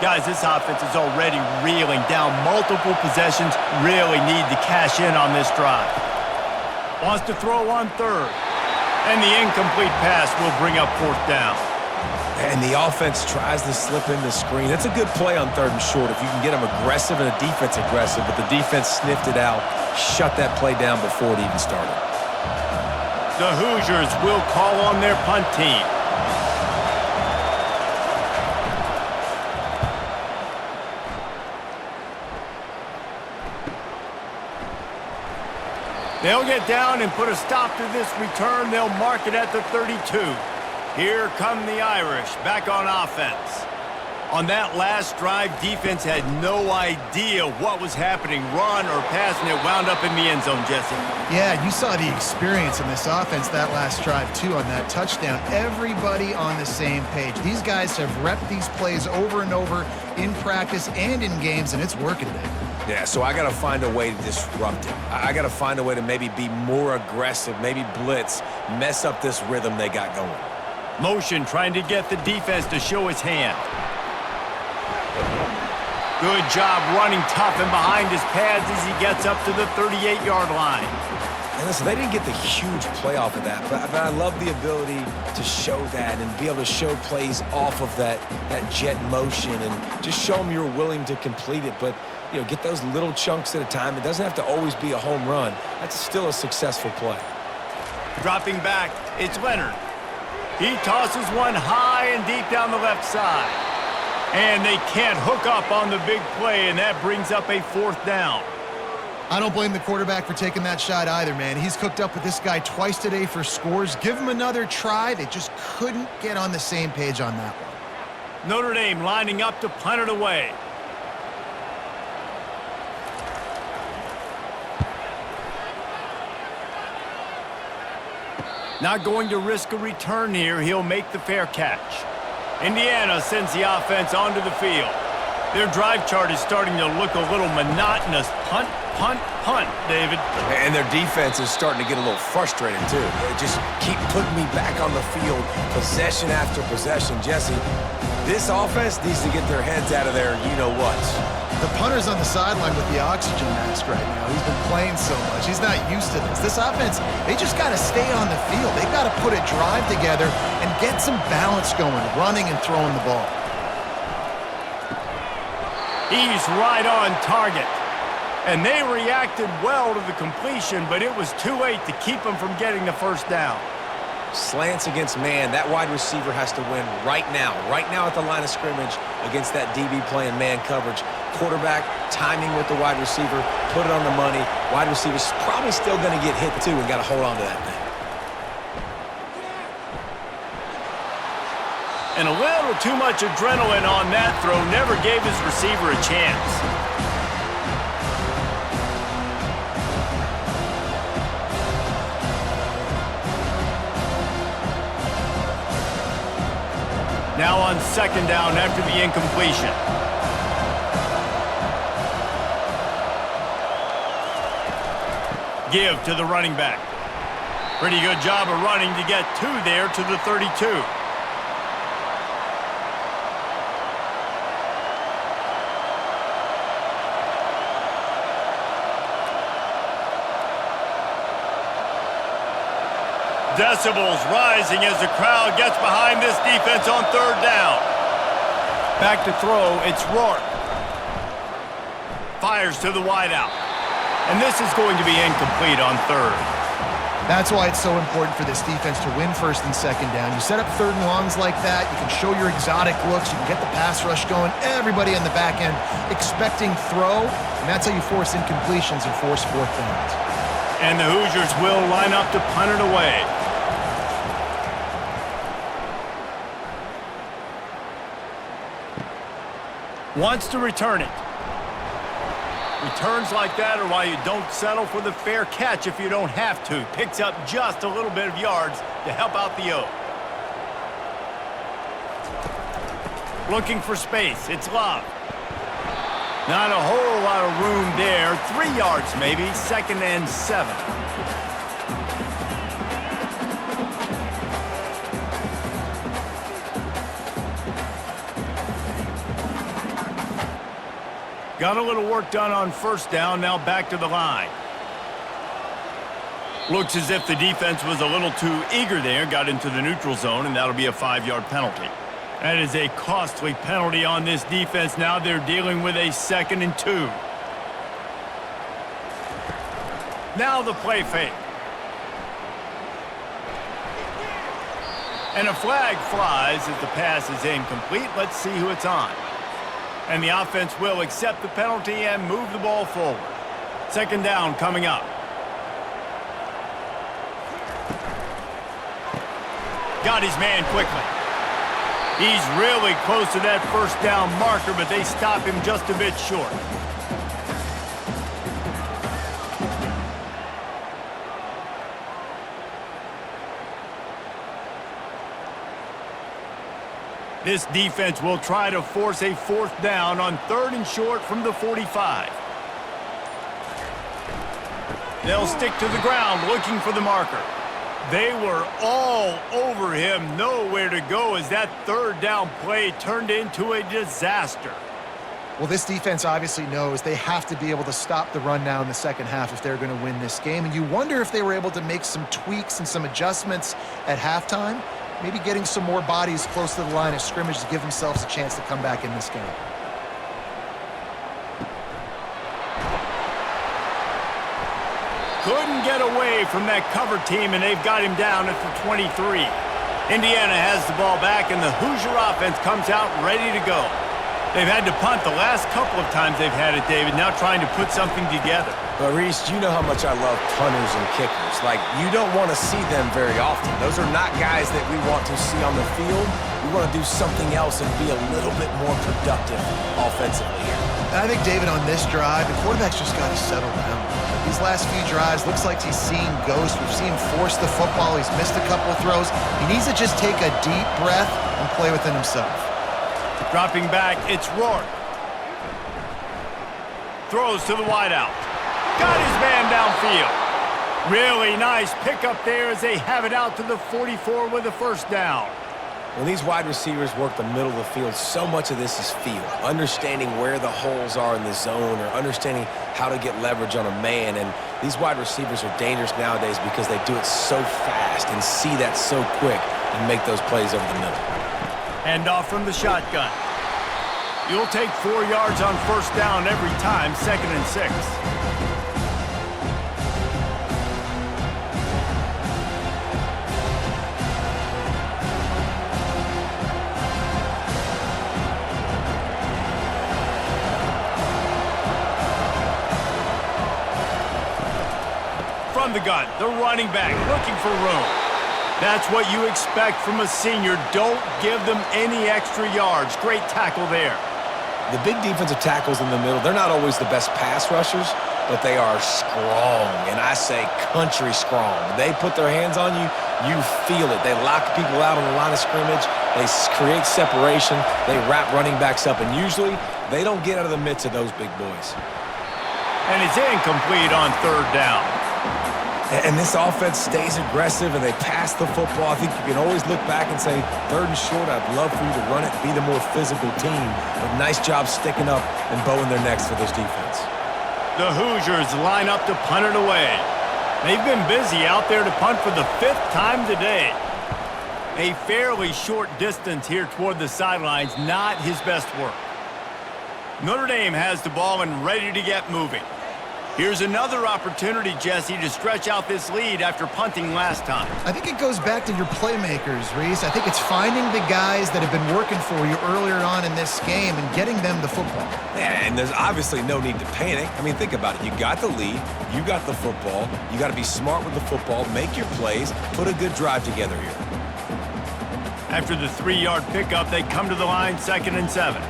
Guys, this offense is already reeling down multiple possessions. Really need to cash in on this drive. Wants to throw on 3rd. And the incomplete pass will bring up 4th down. And the offense tries to slip in the screen. That's a good play on 3rd and short if you can get them aggressive and the defense aggressive, but the defense sniffed it out, shut that play down before it even started. The Hoosiers will call on their punt team. They'll get down and put a stop to this return. They'll mark it at the 32. Here come the Irish back on offense. On that last drive, defense had no idea what was happening. Run or pass, and it wound up in the end zone, Jesse. Yeah, you saw the experience in this offense that last drive, too, on that touchdown. Everybody on the same page. These guys have repped these plays over and over in practice and in games, and it's working there. Yeah, so I got to find a way to disrupt it. I got to find a way to maybe be more aggressive, maybe blitz, mess up this rhythm they got going. Motion trying to get the defense to show his hand. Good job running tough and behind his pads as he gets up to the 38-yard line. And listen, they didn't get the huge play off of that, but I love the ability to show that and be able to show plays off of that jet motion and just show them you're willing to complete it. But, you know, get those little chunks at a time. It doesn't have to always be a home run. That's still a successful play. Dropping back, it's Leonard. He tosses one high and deep down the left side. And they can't hook up on the big play, and that brings up a 4th down. I don't blame the quarterback for taking that shot either, man. He's cooked up with this guy twice today for scores. Give him another try. They just couldn't get on the same page on that one. Notre Dame lining up to punt it away. Not going to risk a return here. He'll make the fair catch. Indiana sends the offense onto the field. Their drive chart is starting to look a little monotonous. Punt, punt, punt, David. And their defense is starting to get a little frustrated, too. They just keep putting me back on the field, possession after possession. Jesse, this offense needs to get their heads out of there you-know-what. The punter's on the sideline with the oxygen mask right now. He's been playing so much. He's not used to this. This offense, they just got to stay on the field. They've got to put a drive together and get some balance going, running and throwing the ball. He's right on target. And they reacted well to the completion, but it was too late to keep them from getting the 1st down. Slants against man. That wide receiver has to win right now at the line of scrimmage against that DB playing man coverage. Quarterback, timing with the wide receiver, put it on the money. Wide receiver's probably still going to get hit too and got to hold on to that thing. And a little too much adrenaline on that throw never gave his receiver a chance. Now on 2nd down after the incompletion. Give to the running back. Pretty good job of running to get 2 there to the 32. Decibels rising as the crowd gets behind this defense on 3rd down. Back to throw, it's Rourke. Fires to the wideout. And this is going to be incomplete on 3rd. That's why it's so important for this defense to win 1st and 2nd down. You set up 3rd and longs like that, you can show your exotic looks, you can get the pass rush going, everybody on the back end expecting throw, and that's how you force incompletions and force 4th downs. And the Hoosiers will line up to punt it away. Wants to return it. Returns like that are why you don't settle for the fair catch if you don't have to. Picks up just a little bit of yards to help out the O. Looking for space. It's Love. Not a whole lot of room there. 3 yards maybe. 2nd and 7. Got a little work done on 1st down, now back to the line. Looks as if the defense was a little too eager there, got into the neutral zone, and that'll be a 5-yard penalty. That is a costly penalty on this defense. Now they're dealing with a 2nd and 2. Now the play fake. And a flag flies as the pass is incomplete. Let's see who it's on. And the offense will accept the penalty and move the ball forward. 2nd down coming up. Got his man quickly. He's really close to that 1st down marker, but they stop him just a bit short. This defense will try to force a 4th down on 3rd and short from the 45. They'll stick to the ground looking for the marker. They were all over him, nowhere to go as that 3rd down play turned into a disaster. Well, this defense obviously knows they have to be able to stop the run now in the second half if they're going to win this game. And you wonder if they were able to make some tweaks and some adjustments at halftime, maybe getting some more bodies close to the line of scrimmage to give themselves a chance to come back in this game. Couldn't get away from that cover team, and they've got him down at the 23. Indiana has the ball back, and the Hoosier offense comes out ready to go. They've had to punt the last couple of times they've had it, David, now trying to put something together. But, Reese, you know how much I love punters and kickers. Like, you don't want to see them very often. Those are not guys that we want to see on the field. We want to do something else and be a little bit more productive offensively here. I think, David, on this drive, the quarterback's just got to settle down. These last few drives, looks like he's seeing ghosts. We've seen him force the football. He's missed a couple of throws. He needs to just take a deep breath and play within himself. Dropping back, it's Rourke. Throws to the wideout. Got his man downfield. Really nice pickup there as they have it out to the 44 with a 1st down. When these wide receivers work the middle of the field, so much of this is feel. Understanding where the holes are in the zone or understanding how to get leverage on a man. And these wide receivers are dangerous nowadays because they do it so fast and see that so quick and make those plays over the middle. Hand off from the shotgun. You'll take 4 yards on 1st down every time, 2nd and 6. From the gun, the running back looking for room. That's what you expect from a senior. Don't give them any extra yards. Great tackle there. The big defensive tackles in the middle, they're not always the best pass rushers, but they are strong, and I say country strong. They put their hands on you, you feel it. They lock people out on the line of scrimmage. They create separation. They wrap running backs up, and usually they don't get out of the midst of those big boys. And it's incomplete on 3rd down. And this offense stays aggressive, and they pass the football. I think you can always look back and say, 3rd and short, I'd love for you to run it, be the more physical team. But nice job sticking up and bowing their necks for this defense. The Hoosiers line up to punt it away. They've been busy out there to punt for the 5th time today. A fairly short distance here toward the sidelines, not his best work. Notre Dame has the ball and ready to get moving. Here's another opportunity, Jesse, to stretch out this lead after punting last time. I think it goes back to your playmakers, Reese. I think it's finding the guys that have been working for you earlier on in this game and getting them the football. Yeah, and there's obviously no need to panic. I mean, think about it. You got the lead. You got the football. You got to be smart with the football, make your plays, put a good drive together here. After the 3-yard pickup, they come to the line, 2nd and 7.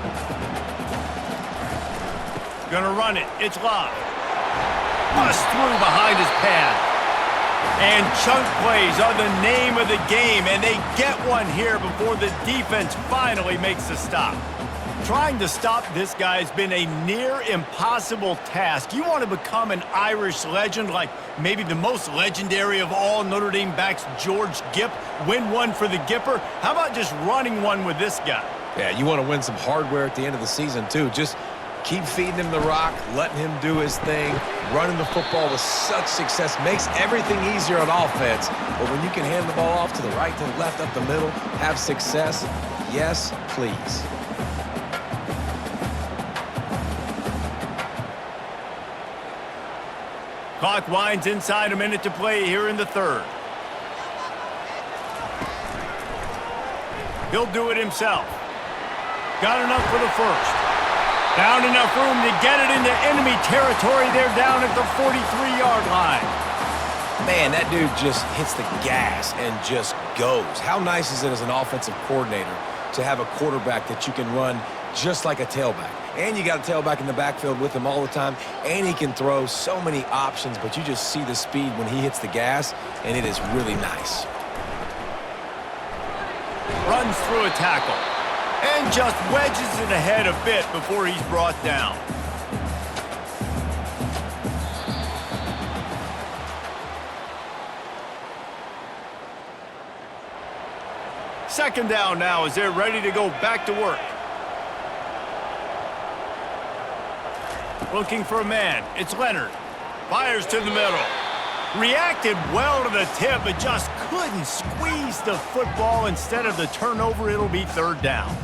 Gonna run it. It's Love. Bust through behind his pad. And chunk plays are the name of the game, and they get one here before the defense finally makes a stop. Trying to stop this guy has been a near impossible task. You want to become an Irish legend like maybe the most legendary of all Notre Dame backs, George Gipp, win one for the Gipper? How about just running one with this guy? Yeah, you want to win some hardware at the end of the season, too. Just keep feeding him the rock, letting him do his thing, running the football with such success. Makes everything easier on offense. But when you can hand the ball off to the right, to the left, up the middle, have success, Yes, please. Clock winds inside a minute to play here in the third. He'll do it himself. Got enough for the first. Found enough room to get it into enemy territory. They're down at the 43-yard line. Man, that dude just hits the gas and just goes. How nice is it as an offensive coordinator to have a quarterback that you can run just like a tailback? And you got a tailback in the backfield with him all the time, and he can throw so many options, but you just see the speed when he hits the gas, and it is really nice. Runs through a tackle and just wedges it ahead a bit before he's brought down. Second down now as they're ready to go back to work. Looking for a man. It's Leonard. Fires to the middle. Reacted well to the tip, but just couldn't squeeze the football. Instead of the turnover, it'll be third down.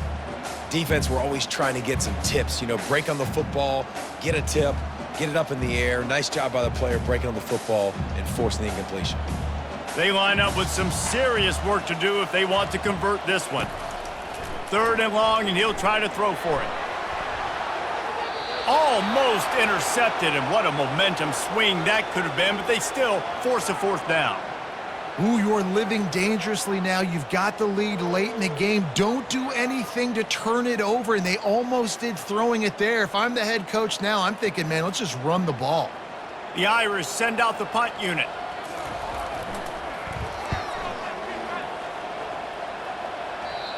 Defense, we're always trying to get some tips. You know, break on the football, get a tip, get it up in the air. Nice job by the player breaking on the football and forcing the incompletion. They line up with some serious work to do if they want to convert this one. Third and long, and he'll try to throw for it. Almost intercepted, and what a momentum swing that could have been, but they still force a fourth down. Ooh, you're living dangerously now. You've got the lead late in the game. Don't do anything to turn it over, and they almost did throwing it there. If I'm the head coach now, I'm thinking, man, let's just run the ball. The Irish send out the punt unit.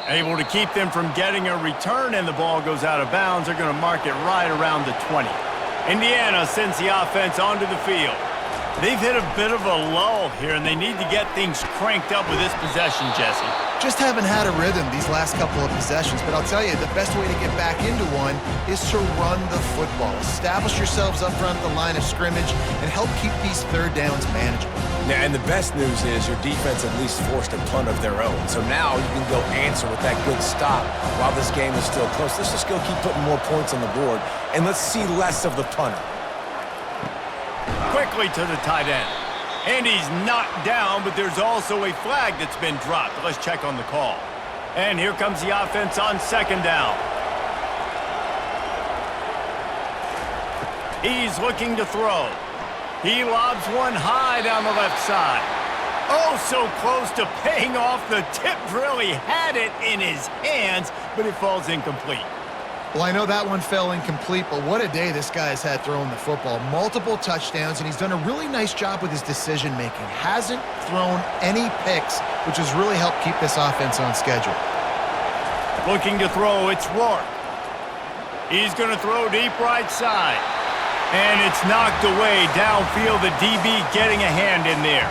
Able to keep them from getting a return, and the ball goes out of bounds. They're going to mark it right around the 20. Indiana sends the offense onto the field. They've hit a bit of a lull here, and they need to get things cranked up with this possession, Jesse. Just haven't had a rhythm these last couple of possessions, but I'll tell you, the best way to get back into one is to run the football. Establish yourselves up front at the line of scrimmage and help keep these third downs manageable. Yeah, and the best news is your defense at least forced a punt of their own. So now you can go answer with that good stop while this game is still close. Let's just go keep putting more points on the board, and let's see less of the punter. Quickly to the tight end. And he's knocked down, but there's also a flag that's been dropped. Let's check on the call. And here comes the offense on second down. He's looking to throw. He lobs one high down the left side. Oh, so close to paying off. The tip really had it in his hands, but it falls incomplete. Well, I know that one fell incomplete, but what a day this guy has had throwing the football. Multiple touchdowns, and he's done a really nice job with his decision-making. Hasn't thrown any picks, which has really helped keep this offense on schedule. Looking to throw, it's Rourke. He's going to throw deep right side. And it's knocked away downfield. The DB getting a hand in there.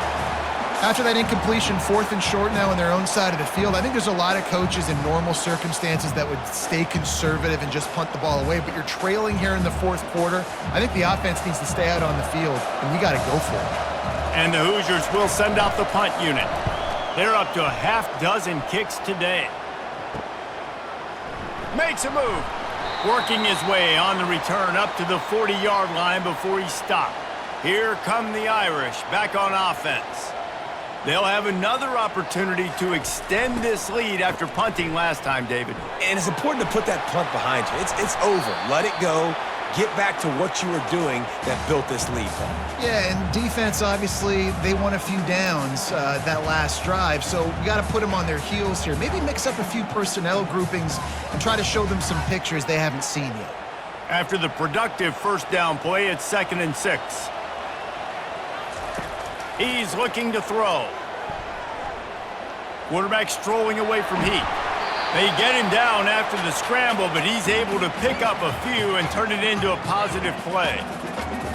After that incompletion, fourth and short now on their own side of the field, I think there's a lot of coaches in normal circumstances that would stay conservative and just punt the ball away, but you're trailing here in the fourth quarter. I think the offense needs to stay out on the field, and you got to go for it. And the Hoosiers will send out the punt unit. They're up to a half dozen kicks today. Makes a move. Working his way on the return up to the 40-yard line before he stopped. Here come the Irish back on offense. They'll have another opportunity to extend this lead after punting last time, David. And it's important to put that punt behind you. It's over. Let it go. Get back to what you were doing that built this lead, Paul. Yeah, and defense, obviously, they won a few downs that last drive, so we got to put them on their heels here. Maybe mix up a few personnel groupings and try to show them some pictures they haven't seen yet. After the productive first down play, it's 2nd and 6. He's looking to throw. Quarterback strolling away from heat. They get him down after the scramble, but he's able to pick up a few and turn it into a positive play.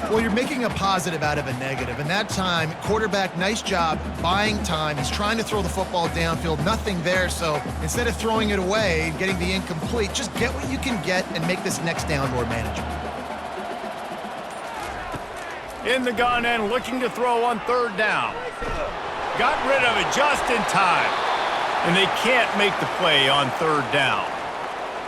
Well, you're making a positive out of a negative, and that time, quarterback, nice job buying time. He's trying to throw the football downfield, nothing there, so instead of throwing it away and getting the incomplete, just get what you can get and make this next down more manageable. In the gun and looking to throw on third down. Got rid of it just in time. and they can't make the play on third down.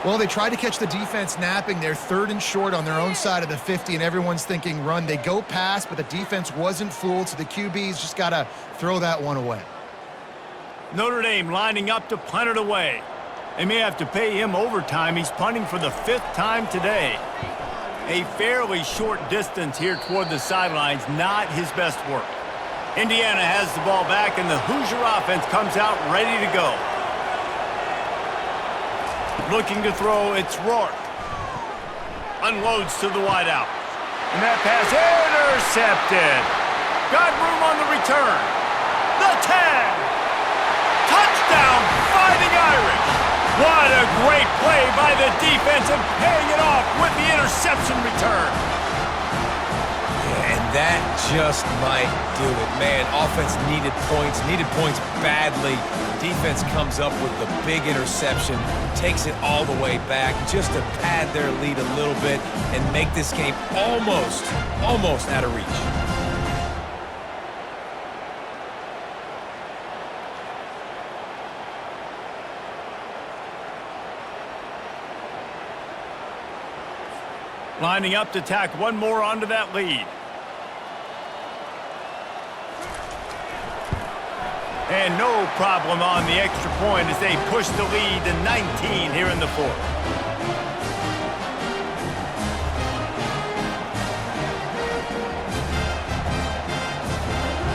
Well, they tried to catch the defense napping. They're 3rd and short on their own side of the 50, and everyone's thinking run. They go pass, but the defense wasn't fooled, so the QB's just got to throw that one away. Notre Dame lining up to punt it away. They may have to pay him overtime. He's punting for the 5th time today. A fairly short distance here toward the sidelines, not his best work. Indiana has the ball back, and the Hoosier offense comes out ready to go. Looking to throw, it's Rourke. Unloads to the wideout. And that pass intercepted. Got room on the return. The tag. Touchdown, Fighting Irish. What a great play by the defense and paying it off with the interception return. And that just might do it, man. Offense needed points badly. Defense comes up with the big interception, takes it all the way back just to pad their lead a little bit and make this game almost out of reach. Lining up to tack one more onto that lead. And no problem on the extra point as they push the lead to 19 here in the 4th.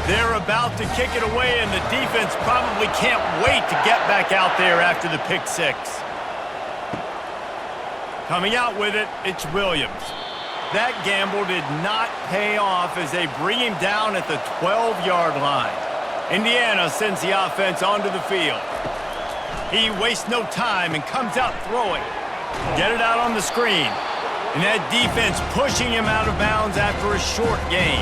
They're about to kick it away, and the defense probably can't wait to get back out there after the pick 6. Coming out with it, it's Williams. That gamble did not pay off as they bring him down at the 12-yard line. Indiana sends the offense onto the field. He wastes no time and comes out throwing. Get it out on the screen. And that defense pushing him out of bounds after a short gain.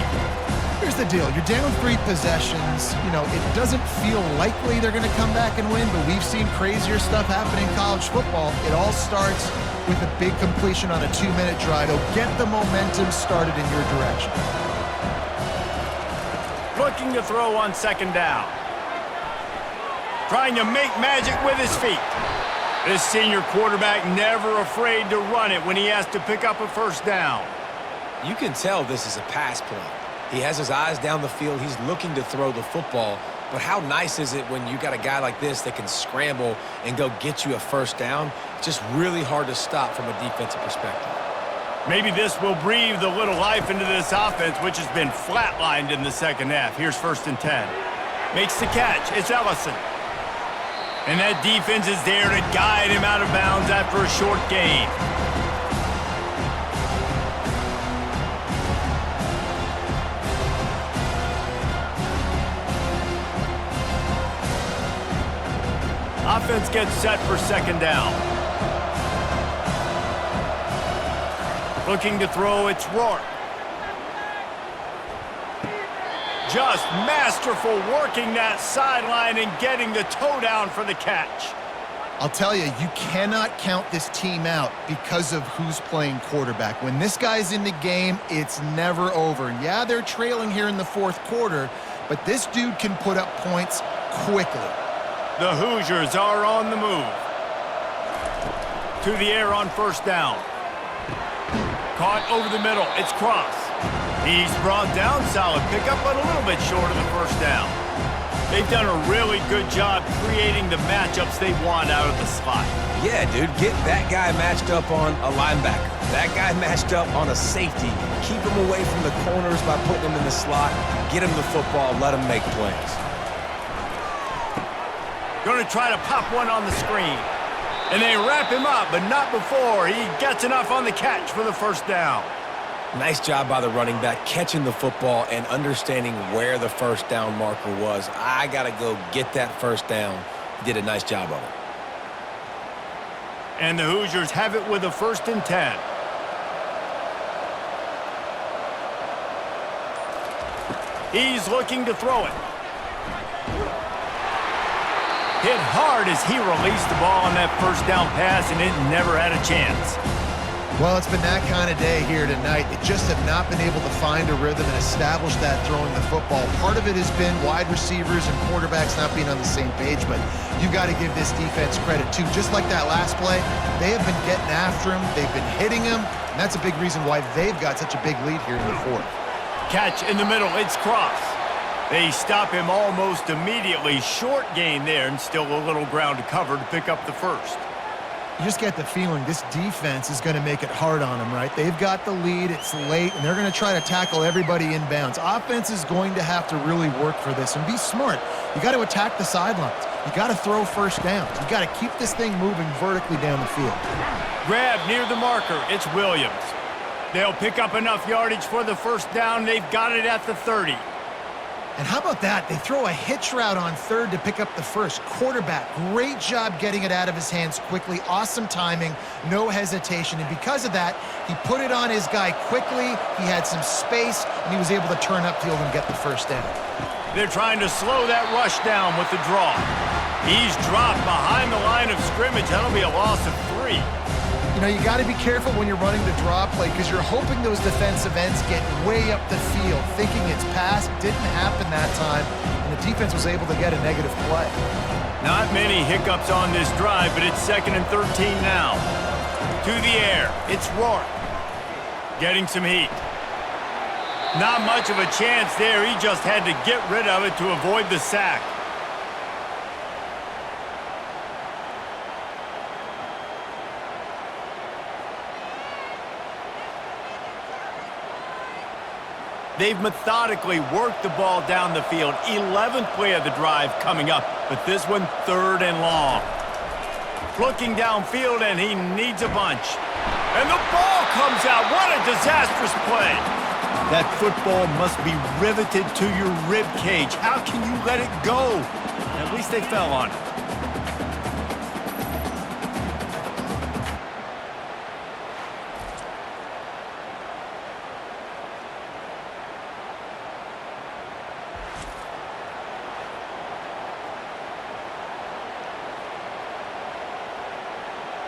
Here's the deal. You're down 3 possessions. You know, it doesn't feel likely they're going to come back and win, but we've seen crazier stuff happen in college football. It all starts with a big completion on a 2-minute drive. It'll get the momentum started in your direction. Looking to throw on 2nd down. Trying to make magic with his feet. This senior quarterback never afraid to run it when he has to pick up a 1st down. You can tell this is a pass play. He has his eyes down the field. He's looking to throw the football. But how nice is it when you got a guy like this that can scramble and go get you a 1st down? It's just really hard to stop from a defensive perspective. Maybe this will breathe a little life into this offense, which has been flatlined in the 2nd half. Here's 1st and 10. Makes the catch. It's Ellison. And that defense is there to guide him out of bounds after a short gain. Offense gets set for 2nd down. Looking to throw, it's Rourke. Just masterful working that sideline and getting the toe down for the catch. I'll tell you, you cannot count this team out because of who's playing quarterback. When this guy's in the game, it's never over. Yeah, they're trailing here in the 4th quarter, but this dude can put up points quickly. The Hoosiers are on the move. To the air on 1st down. Caught over the middle. It's Cross. He's brought down. Solid pickup, but a little bit short of the 1st down. They've done a really good job creating the matchups they want out of the slot. Yeah, dude, get that guy matched up on a linebacker. That guy matched up on a safety. Keep him away from the corners by putting him in the slot. Get him the football. Let him make plays. Going to try to pop one on the screen. And they wrap him up, but not before he gets enough on the catch for the 1st down. Nice job by the running back catching the football and understanding where the 1st down marker was. I got to go get that 1st down. He did a nice job of it. And the Hoosiers have it with a 1st and 10. He's looking to throw it. Hit hard as he released the ball on that 1st down pass, and it never had a chance. Well, it's been that kind of day here tonight. They just have not been able to find a rhythm and establish that throwing the football. Part of it has been wide receivers and quarterbacks not being on the same page, but you've got to give this defense credit too. Just like that last play, they have been getting after him. They've been hitting him, and that's a big reason why they've got such a big lead here in the fourth. Catch in the middle, it's Cross. They stop him almost immediately. Short gain there, and still a little ground to cover to pick up the first. You just get the feeling this defense is going to make it hard on them, right? They've got the lead, it's late, and they're going to try to tackle everybody inbounds. Offense is going to have to really work for this and be smart. You got to attack the sidelines. You got to throw first downs. You got to keep this thing moving vertically down the field. Grab near the marker, it's Williams. They'll pick up enough yardage for the first down. They've got it at the 30. And how about that? They throw a hitch route on third to pick up the first. Quarterback, great job getting it out of his hands quickly. Awesome timing, no hesitation. And because of that, he put it on his guy quickly. He had some space, and he was able to turn upfield and get the first down. They're trying to slow that rush down with the draw. He's dropped behind the line of scrimmage. That'll be a loss of 3. You know, you got to be careful when you're running the draw play because you're hoping those defensive ends get way up the field, thinking it's passed. Didn't happen that time, and the defense was able to get a negative play. Not many hiccups on this drive, but it's 2nd and 13 now. To the air, it's Rourke. Getting some heat. Not much of a chance there. He just had to get rid of it to avoid the sack. They've methodically worked the ball down the field. 11th play of the drive coming up, but this one 3rd and long. Looking downfield, and he needs a bunch. And the ball comes out. What a disastrous play. That football must be riveted to your rib cage. How can you let it go? At least they fell on it.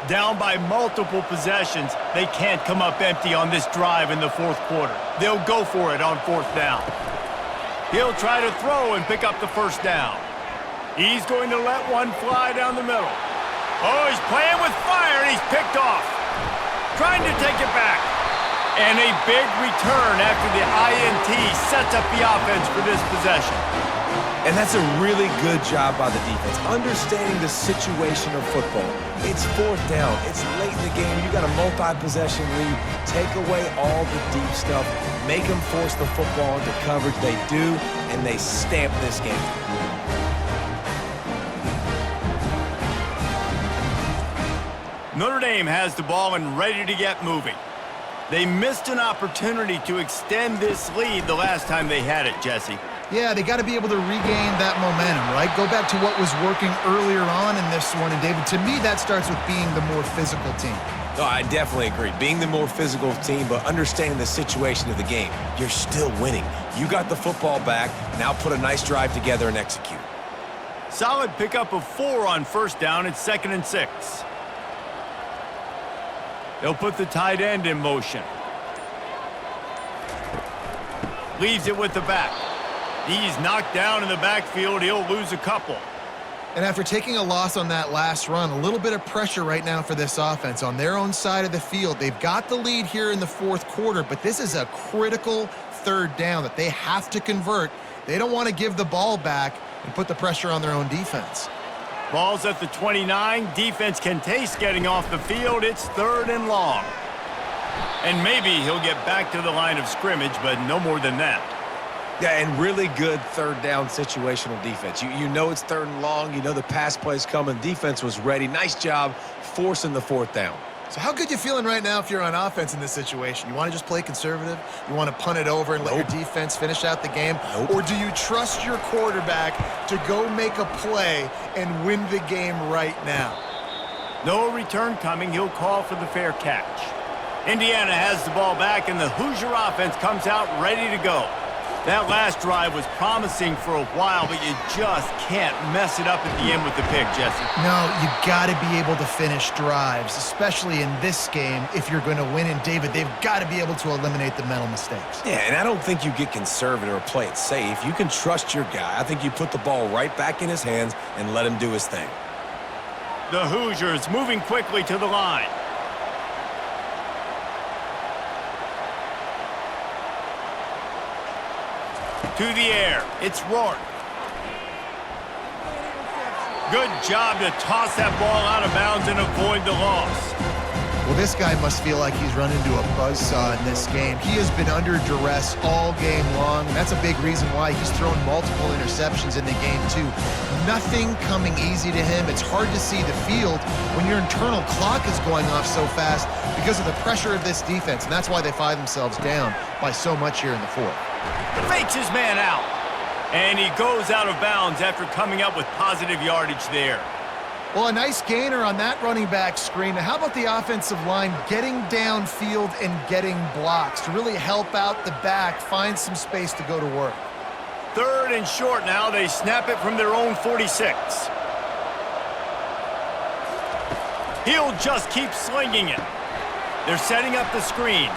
Down by multiple possessions, they can't come up empty on this drive in the fourth quarter. They'll go for it on 4th down. He'll try to throw and pick up the first down. He's going to let one fly down the middle. Oh, he's playing with fire, and he's picked off. Trying to take it back. And a big return after the INT sets up the offense for this possession. And that's a really good job by the defense, understanding the situation of football. It's 4th down. It's late in the game. You got a multi-possession lead. Take away all the deep stuff. Make them force the football into coverage. They do, and they stamp this game. Notre Dame has the ball and ready to get moving. They missed an opportunity to extend this lead the last time they had it, Jesse. Yeah, they got to be able to regain that momentum, right? Go back to what was working earlier on in this one. And, David, to me, that starts with being the more physical team. No, I definitely agree. Being the more physical team, but understanding the situation of the game. You're still winning. You got the football back. Now put a nice drive together and execute. Solid pickup of 4 on 1st down. It's 2nd and 6. They'll put the tight end in motion. Leaves it with the back. He's knocked down in the backfield. He'll lose a couple. And after taking a loss on that last run, a little bit of pressure right now for this offense on their own side of the field. They've got the lead here in the fourth quarter, but this is a critical 3rd down that they have to convert. They don't want to give the ball back and put the pressure on their own defense. Ball's at the 29. Defense can taste getting off the field. It's 3rd and long. And maybe he'll get back to the line of scrimmage, but no more than that. Yeah, and really good 3rd down situational defense. You know it's 3rd and long. You know the pass play's coming. Defense was ready. Nice job forcing the 4th down. So how good you feeling right now if you're on offense in this situation? You want to just play conservative? You want to punt it over and let your defense finish out the game? Or do you trust your quarterback to go make a play and win the game right now? No return coming. He'll call for the fair catch. Indiana has the ball back, and the Hoosier offense comes out ready to go. That last drive was promising for a while, but you just can't mess it up at the end with the pick, Jesse. No, you got to be able to finish drives, especially in this game if you're going to win. And, David, they've got to be able to eliminate the mental mistakes. Yeah, and I don't think you get conservative or play it safe. You can trust your guy. I think you put the ball right back in his hands and let him do his thing. The Hoosiers moving quickly to the line. To the air, it's Rourke. Good job to toss that ball out of bounds and avoid the loss. Well, this guy must feel like he's run into a buzzsaw in this game. He has been under duress all game long, and that's a big reason why he's thrown multiple interceptions in the game, too. Nothing coming easy to him. It's hard to see the field when your internal clock is going off so fast because of the pressure of this defense, and that's why they find themselves down by so much here in the fourth. Fakes his man out. And he goes out of bounds after coming up with positive yardage there. Well, a nice gainer on that running back screen. Now, how about the offensive line getting downfield and getting blocks to really help out the back, find some space to go to work? 3rd and short now. They snap it from their own 46. He'll just keep slinging it. They're setting up the screen.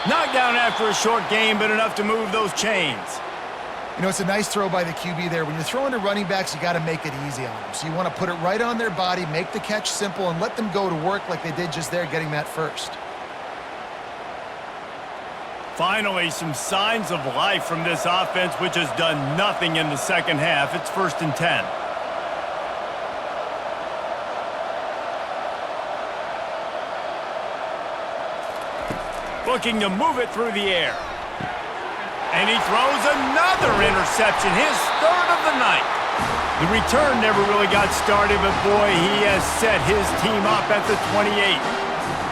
Knocked down after a short game, but enough to move those chains. You know, it's a nice throw by the QB there. When you're throwing to running backs, you got to make it easy on them. So you want to put it right on their body, make the catch simple, and let them go to work like they did just there, getting that first. Finally, some signs of life from this offense, which has done nothing in the second half. It's 1st and 10. Looking to move it through the air. And he throws another interception, his 3rd of the night. The return never really got started, but boy, he has set his team up at the 28.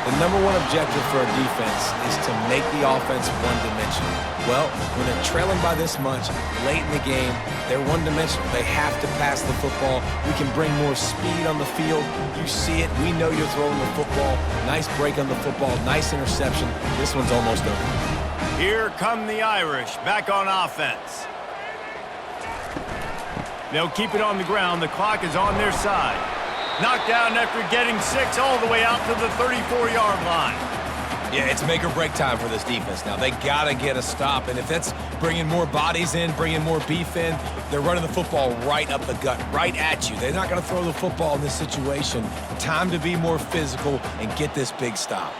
The number one objective for a defense is to make the offense one-dimensional. Well, when they're trailing by this much, late in the game, they're one-dimensional. They have to pass the football. We can bring more speed on the field. You see it. We know you're throwing the football. Nice break on the football. Nice interception. This one's almost over. Here come the Irish, back on offense. They'll keep it on the ground. The clock is on their side. Knocked down after getting 6 all the way out to the 34-yard line. Yeah, it's make or break time for this defense now. They got to get a stop, and if that's bringing more bodies in, bringing more beef in, they're running the football right up the gut, right at you. They're not going to throw the football in this situation. Time to be more physical and get this big stop.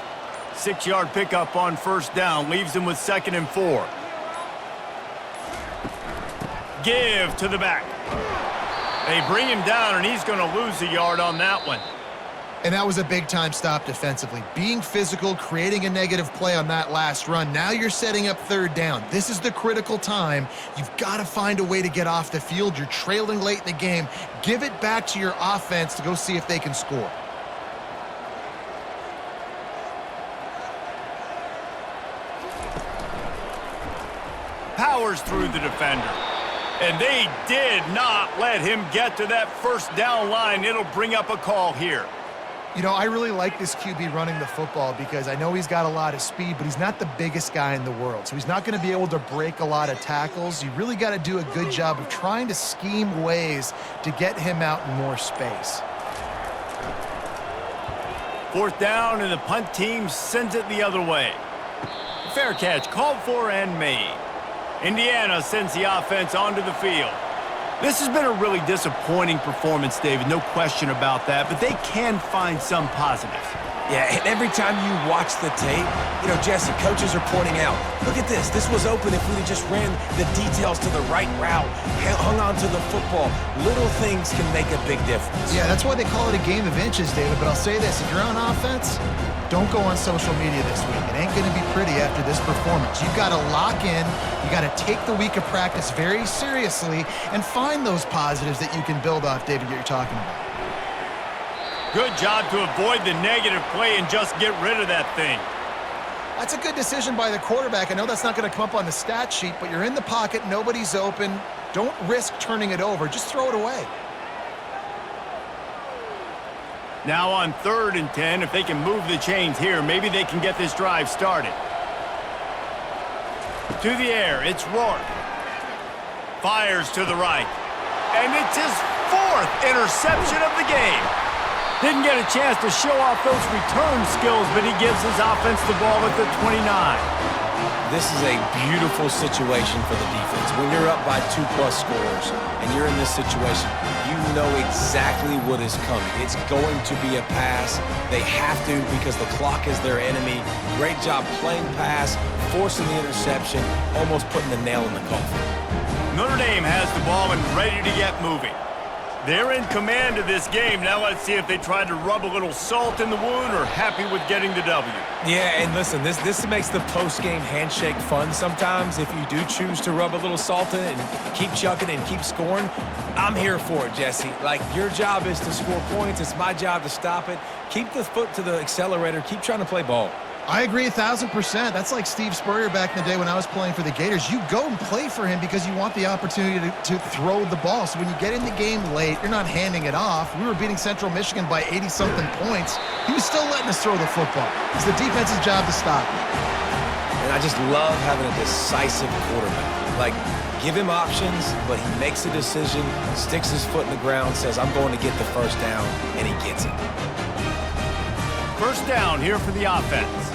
6-yard pickup on 1st down, leaves him with 2nd and 4. Give to the back. They bring him down, and he's going to lose a yard on that one. And that was a big-time stop defensively. Being physical, creating a negative play on that last run. Now you're setting up 3rd down. This is the critical time. You've got to find a way to get off the field. You're trailing late in the game. Give it back to your offense to go see if they can score. Powers through the defender. And they did not let him get to that 1st down line. It'll bring up a call here. You know, I really like this QB running the football because I know he's got a lot of speed, but he's not the biggest guy in the world. So he's not going to be able to break a lot of tackles. You really got to do a good job of trying to scheme ways to get him out in more space. 4th down, and the punt team sends it the other way. Fair catch called for and made. Indiana sends the offense onto the field. This has been a really disappointing performance, David, no question about that, but they can find some positives. Yeah, and every time you watch the tape, you know, Jesse, coaches are pointing out, look at this. This was open if we just ran the details to the right route, hung on to the football. Little things can make a big difference. Yeah, that's why they call it a game of inches, David. But I'll say this, if you're on offense, don't go on social media this week. It ain't going to be pretty after this performance. You've got to lock in. You got to take the week of practice very seriously and find those positives that you can build off, David, that you're talking about. Good job to avoid the negative play and just get rid of that thing. That's a good decision by the quarterback. I know that's not going to come up on the stat sheet, but you're in the pocket, nobody's open. Don't risk turning it over. Just throw it away. Now on 3rd and 10, if they can move the chains here, maybe they can get this drive started. To the air, it's Rourke. fires to the right. And it's his 4th interception of the game. Didn't get a chance to show off those return skills, but he gives his offense the ball at the 29. This is a beautiful situation for the defense. When you're up by 2+ scores and you're in this situation, you know exactly what is coming. It's going to be a pass. They have to because the clock is their enemy. Great job playing pass, forcing the interception, almost putting the nail in the coffin. Notre Dame has the ball and ready to get moving. They're in command of this game. Now let's see if they try to rub a little salt in the wound or happy with getting the W. Yeah, and listen, this makes the post-game handshake fun sometimes. If you do choose to rub a little salt in it and keep chucking and keep scoring, I'm here for it, Jesse. Like, your job is to score points. It's my job to stop it. Keep the foot to the accelerator. Keep trying to play ball. I agree 1,000%. That's like Steve Spurrier back in the day when I was playing for the Gators. You go and play for him because you want the opportunity to throw the ball. So when you get in the game late, you're not handing it off. We were beating Central Michigan by 80-something points. He was still letting us throw the football. It's the defense's job to stop it. And I just love having a decisive quarterback. Like, give him options, but he makes a decision, sticks his foot in the ground, says, I'm going to get the first down, and he gets it. First down here for the offense.